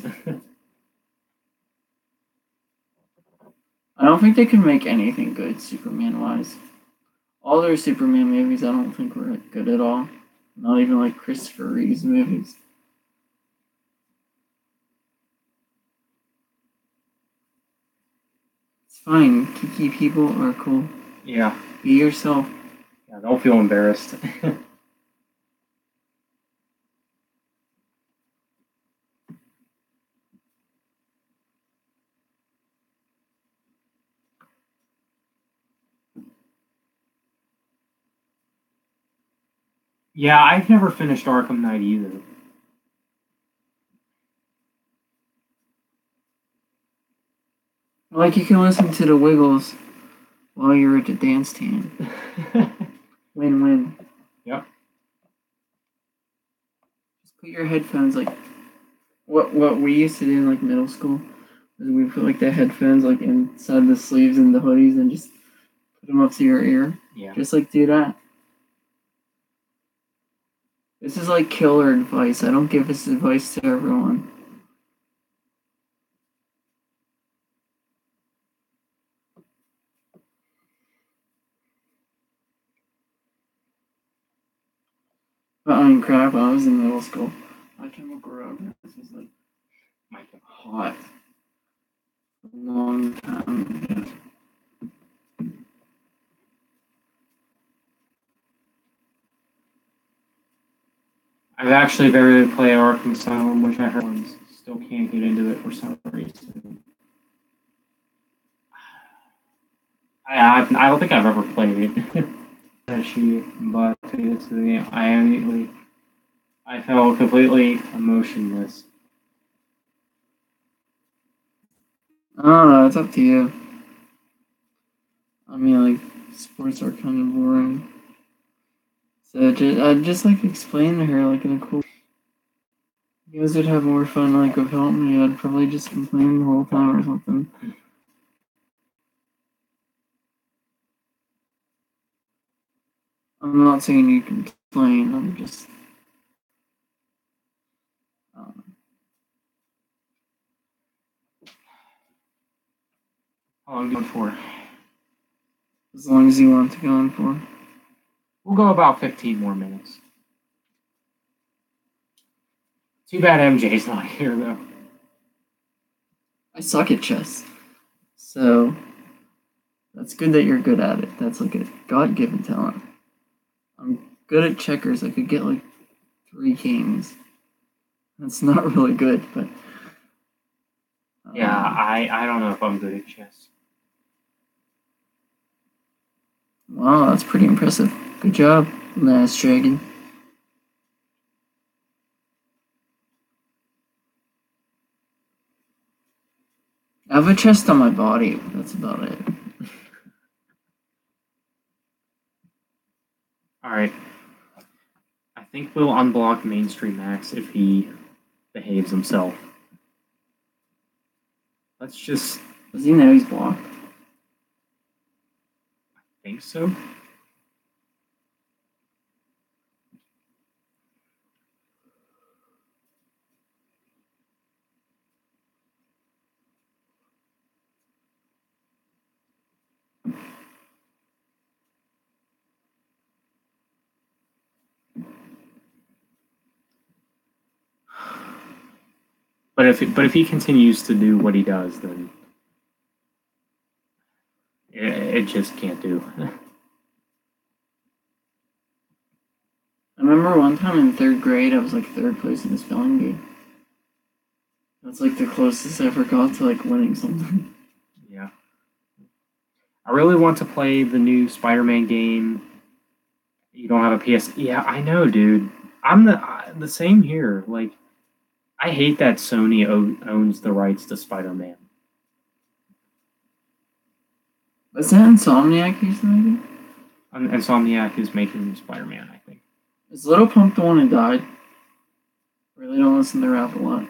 I don't think they can make anything good Superman wise. All their Superman movies I don't think were good at all. Not even like Christopher Reeve's movies. It's fine. Kiki people are cool. Yeah. Be yourself. Yeah, don't feel embarrassed. Yeah, I've never finished Arkham Knight either. Like you can listen to the Wiggles while you're at the dance stand. Win-win. Yep. Just put your headphones like what we used to do in like middle school is we put like the headphones like inside the sleeves and the hoodies and just put them up to your ear. Yeah. Just like do that. This is like killer advice. I don't give this advice to everyone. But I mean, crap, I was in middle school. My chemical romance was like hot. A long time ago. I've actually very rarely played Arkham Asylum, which I heard ones still can't get into it for some reason. I don't think I've ever played it. But I felt completely emotionless. I don't know, it's up to you. I mean, like, sports are kind of boring. So I'd just like explain to her, like, in a cool. You guys would have more fun, like, without me. I'd probably just complain the whole time or something. I'm not saying you can complain, I'm just. How long are you going for? As long as you want to go on for. We'll go about 15 more minutes. Too bad MJ's not here, though. I suck at chess. So, that's good that you're good at it. That's like a God-given talent. I'm good at checkers. I could get like 3 kings. That's not really good, but... Yeah, I don't know if I'm good at chess. Wow, that's pretty impressive. Good job, Last Dragon. have a chest on my body. But that's about it. All right. I think we'll unblock Mainstream Max if he behaves himself. Let's just Does he know he's blocked? think so. But if he continues to do what he does, then it just can't do. I remember one time in 3rd grade, I was like 3rd place in the spelling bee. That's like the closest I ever got to like winning something. Yeah. I really want to play the new Spider-Man game. You don't have a PS. Yeah, I know, dude. I'm the same here. Like, I hate that Sony owns the rights to Spider-Man. Was that Insomniac who's making? Insomniac is making Spider-Man, I think. Is Little Pump the one who died? Really don't listen to rap a lot.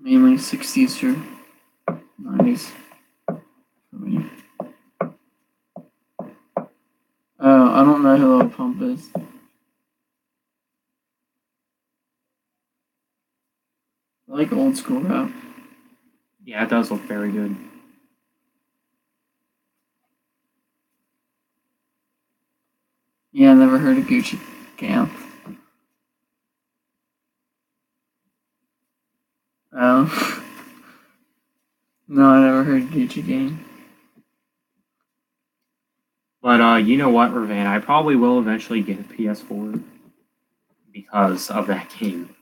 Mainly 60s or 90s for me. I don't know who Little Pump is. I like old school rap. Yeah, it does look very good. Yeah, I never heard of Gucci Camp. Oh. No, I never heard Gucci Gang. But you know what, Ravan? I probably will eventually get a PS4 because of that game.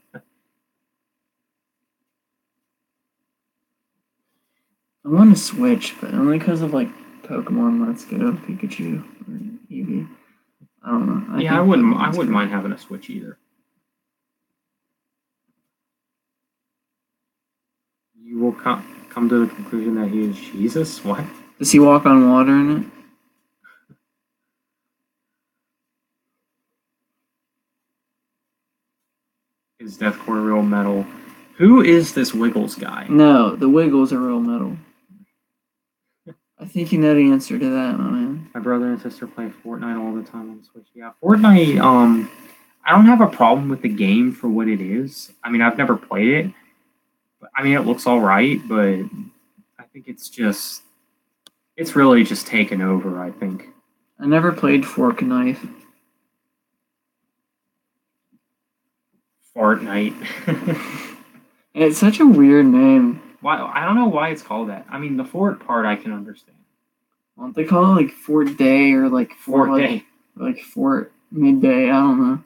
I want to Switch, but only because of like Pokemon Let's Go, Pikachu, or Eevee. I don't know. I wouldn't mind having a Switch either. You will come to the conclusion that he is Jesus? What? Does he walk on water in it? Is deathcore real metal? Who is this Wiggles guy? No, the Wiggles are real metal. I think you know the answer to that, my man. My brother and sister play Fortnite all the time on the Switch. Yeah, Fortnite, I don't have a problem with the game for what it is. I mean, I've never played it. I mean, it looks all right, but I think it's really just taken over, I think. I never played Fork and Knife. Fortnite. It's such a weird name. Why? I don't know why it's called that. I mean, the Fort part I can understand. Why don't they call it like Fort Day or like Fort Day? Like Fort Midday, I don't know.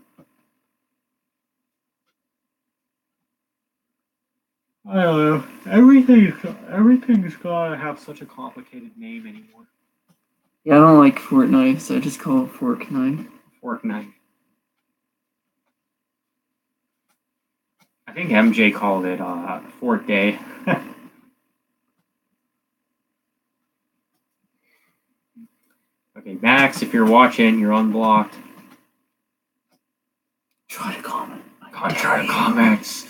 I don't know. Everything's gotta have such a complicated name anymore. Yeah, I don't like Fortnite, so I just call it Fork Knife. Fortnite. I think MJ called it Fort Day. Okay, Max, if you're watching, you're unblocked. Try to comment. Try to comment.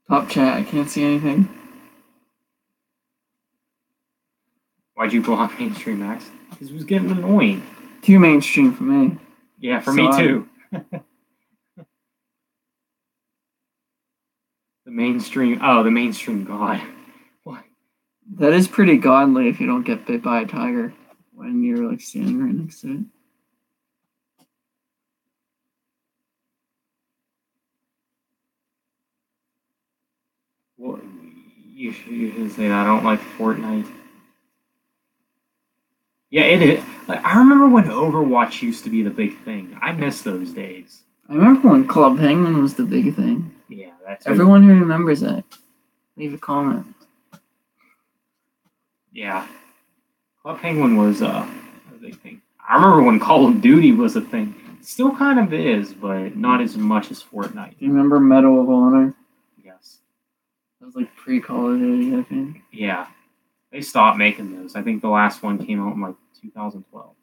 Top chat, I can't see anything. Why'd you block Mainstream Max? Because it was getting annoying. Too mainstream for me. Yeah, for me too. The mainstream god. What? That is pretty godly if you don't get bit by a tiger when you're like standing right next to it. Well, you should say that. I don't like Fortnite. Yeah, it is. Like, I remember when Overwatch used to be the big thing. I miss those days. I remember when Club Penguin was the big thing. Yeah, that's everyone who remembers that. Leave a comment. Yeah, Club Penguin was a big thing. I remember when Call of Duty was a thing. Still kind of is, but not as much as Fortnite. Do you remember Medal of Honor? Yes. That was like pre-Call of Duty, I think. Yeah. They stopped making those. I think the last one came out in like 2012.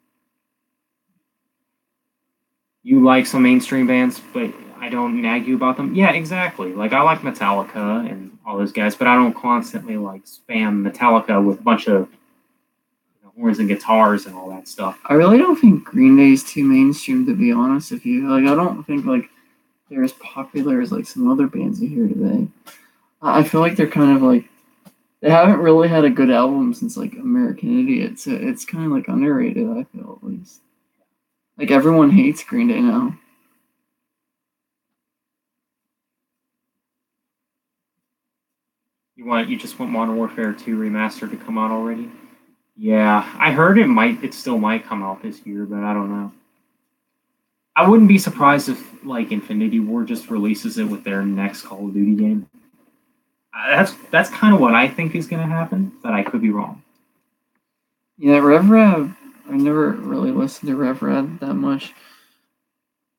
You like some mainstream bands, but I don't nag you about them? Yeah, exactly. Like, I like Metallica and all those guys, but I don't constantly, like, spam Metallica with a bunch of horns and guitars and all that stuff. I really don't think Green Day is too mainstream, to be honest with you. Like, I don't think, like, they're as popular as, like, some other bands you hear today. I feel like they're kind of, like, they haven't really had a good album since, like, American Idiot, so it's kind of, like, underrated, I feel, at least. Like, everyone hates Green Day now. You just want Modern Warfare 2 Remastered to come out already? Yeah, I heard it still might come out this year, but I don't know. I wouldn't be surprised if, like, Infinity Ward just releases it with their next Call of Duty game. That's kind of what I think is going to happen, but I could be wrong. Yeah, RevRad, I never really listened to RevRad that much.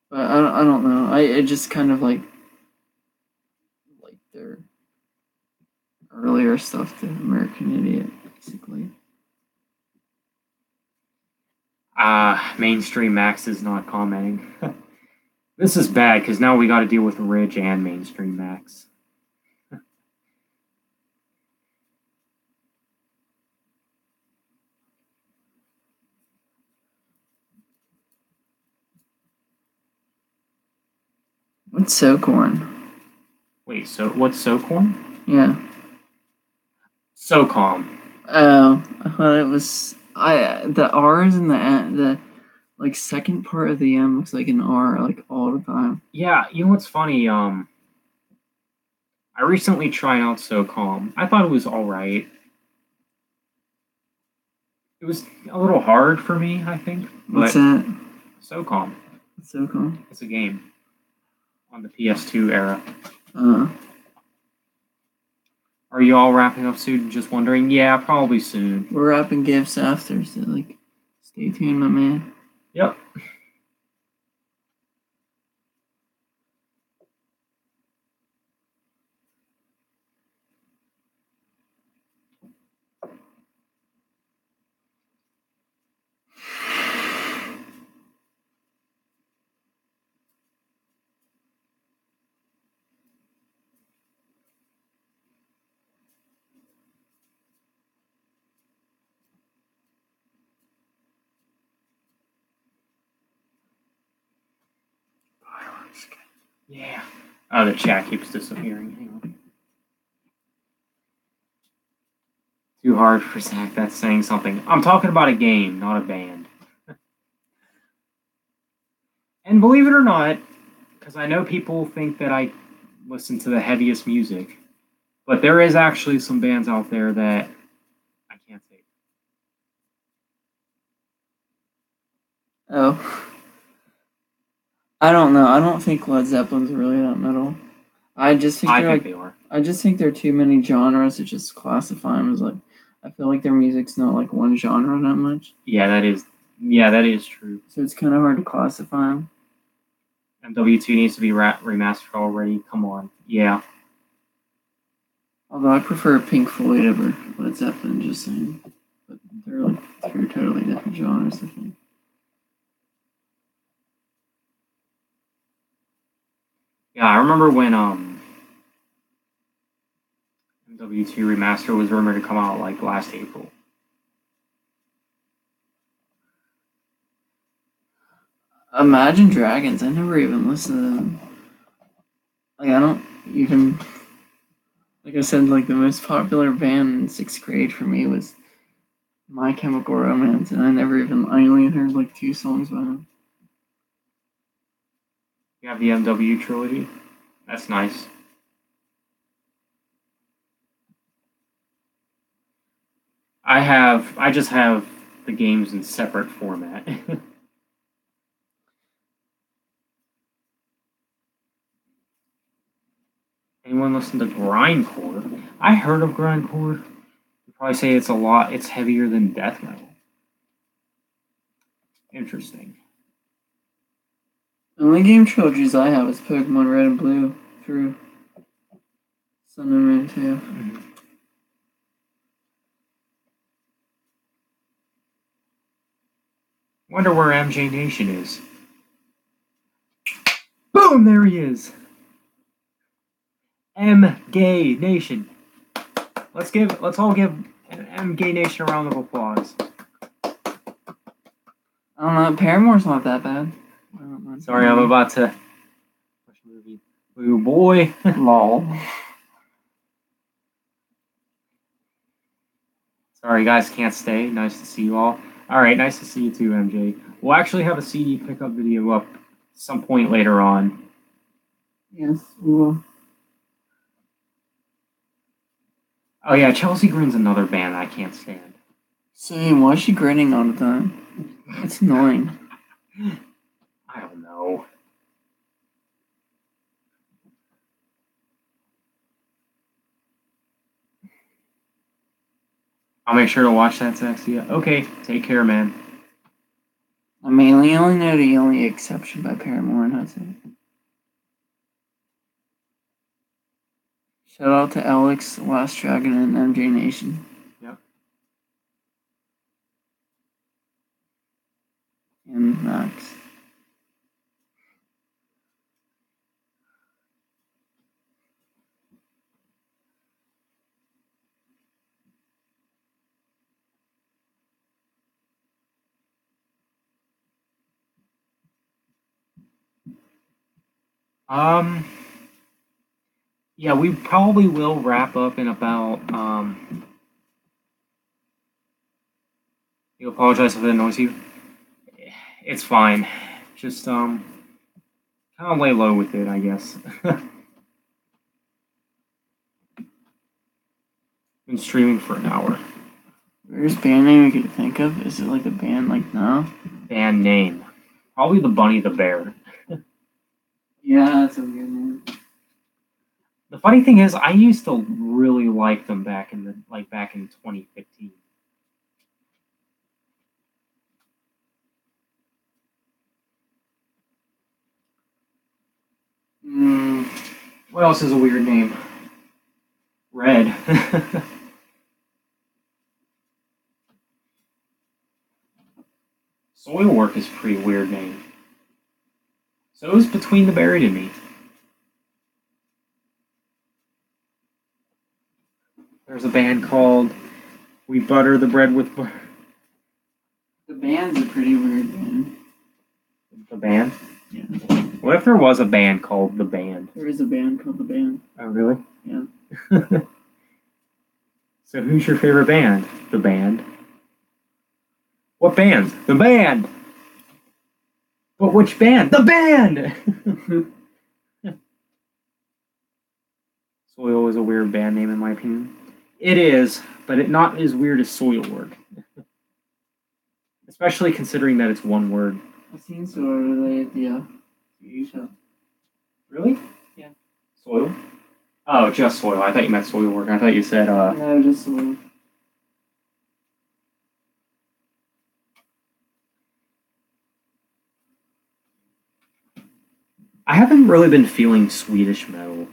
But I don't know. I just kind of like their earlier stuff to American Idiot, basically. Mainstream Max is not commenting. This is bad because now we got to deal with Ridge and Mainstream Max. What's SoCorn? Wait, so what's SoCorn? Yeah. SOCOM. Oh, I thought it was the R's in the like second part of the M looks like an R like all the time. Yeah, you know what's funny? I recently tried out SOCOM. I thought it was all right. It was a little hard for me, I think. What's that? SOCOM. What's SoCom? It's a game on the PS2 era. Are you all wrapping up soon? Just wondering. Yeah, probably soon. We're wrapping gifts after, so like, stay tuned, my man. Yep. Yeah. Oh, the chat keeps disappearing. Hang on. Too hard for Zach. That's saying something. I'm talking about a game, not a band. And believe it or not, because I know people think that I listen to the heaviest music, but there is actually some bands out there that I can't say. Oh. I don't know. I don't think Led Zeppelin's really that metal. I just think they are. I just think there are too many genres to just classify them as like. I feel like their music's not like one genre that much. Yeah, that is true. So it's kind of hard to classify them. MW2 needs to be remastered already. Come on. Yeah. Although I prefer Pink Floyd over Led Zeppelin, just saying. But they're like two totally different genres, I think. Yeah, I remember when MW2 Remaster was rumored to come out like last April. Imagine Dragons. I never even listened to them. Like I don't even. Like I said, like the most popular band in 6th grade for me was My Chemical Romance, and I only heard like 2 songs by them. You have the MW trilogy. That's nice. I just have the games in separate format. Anyone listen to grindcore? I heard of grindcore. You probably say it's heavier than death metal. Interesting. The only game trilogies I have is Pokemon Red and Blue through Sun and Moon 2. Wonder where MJ Nation is. Boom! There he is. M-Gay Nation. Let's all give M-Gay Nation a round of applause. I don't know, Paramore's not that bad. Sorry, I'm about to watch a movie. Blue boy. Lol. Sorry, guys, can't stay. Nice to see you all. Alright, nice to see you too, MJ. We'll actually have a CD pickup video up some point later on. Yes, we will. Oh yeah, Chelsea Grin's another band I can't stand. Same, why is she grinning all the time? It's annoying. I don't know. I'll make sure to watch that, Sexia. Okay, take care, man. I mainly only know the only exception by Paramore, and that's it. Shout out to Alex, Last Dragon, and MJ Nation. Yep. And Max. Yeah, we probably will wrap up in about, you apologize if it annoys you. It's fine. Just, kind of lay low with it, I guess. Been streaming for an hour. Weirdest band name you could think of? Is it like a band like No? Band name. Probably the Bunny the Bear. Yeah, that's a weird name. The funny thing is, I used to really like them back in 2015. What else is a weird name? Red. Soilwork is a pretty weird name. So is Between the Buried and Me. There's a band called We Butter the Bread with Butter. The band's a pretty weird band. The band? Yeah. What if there was a band called The Band? There is a band called The Band. Oh, really? Yeah. So who's your favorite band? The Band. What band? The Band! But which band? The Band! Soil is a weird band name in my opinion. It is, but it's not as weird as Soilwork. Especially considering that it's one word. I've seen Soil related at the TV show. Really? Yeah. Soil? Oh, just Soil. I thought you meant Soilwork. I thought you said, No, just Soil. I haven't really been feeling Swedish metal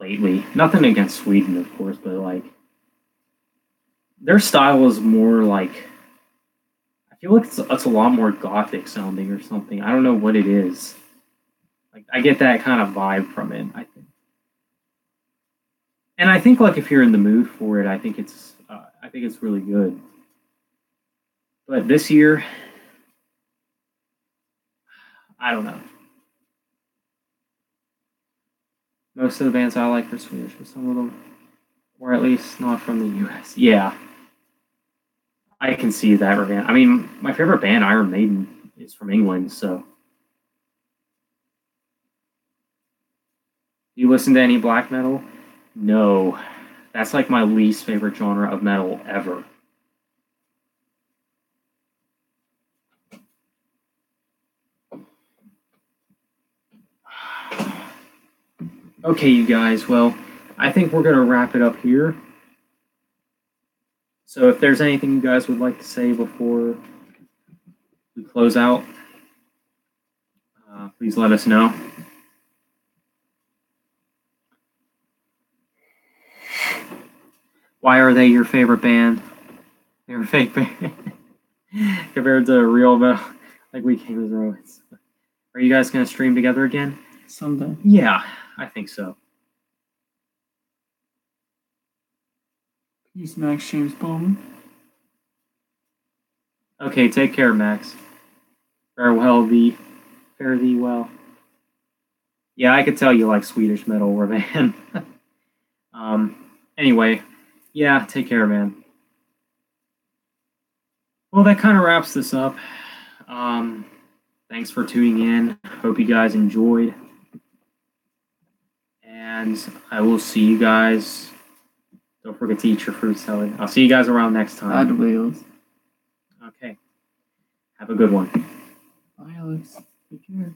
lately. Nothing against Sweden, of course, but like their style is more like I feel like it's a lot more gothic sounding or something. I don't know what it is. Like I get that kind of vibe from it. I think, and I think like if you're in the mood for it, I think it's really good. But this year, I don't know. Most of the bands I like are Swedish, but some of them, or at least not from the U.S. Yeah, I can see that band. I mean, my favorite band, Iron Maiden, is from England. So, you listen to any black metal? No, that's like my least favorite genre of metal ever. Okay, you guys, well, I think we're going to wrap it up here. So if there's anything you guys would like to say before we close out, please let us know. Why are they your favorite band? They're a fake band compared to real metal, like We Came as Romans. Are you guys gonna stream together again? Someday. Yeah, I think so. Peace, Max James Bowman. Okay, take care, Max. Fare thee well. Yeah, I could tell you like Swedish metal, Ravan. Anyway, yeah, take care, man. Well, that kind of wraps this up. Thanks for tuning in. Hope you guys enjoyed. And I will see you guys. Don't forget to eat your fruit salad. I'll see you guys around next time. Odd Wheels. Okay. Have a good one. Bye, Alex. Take care.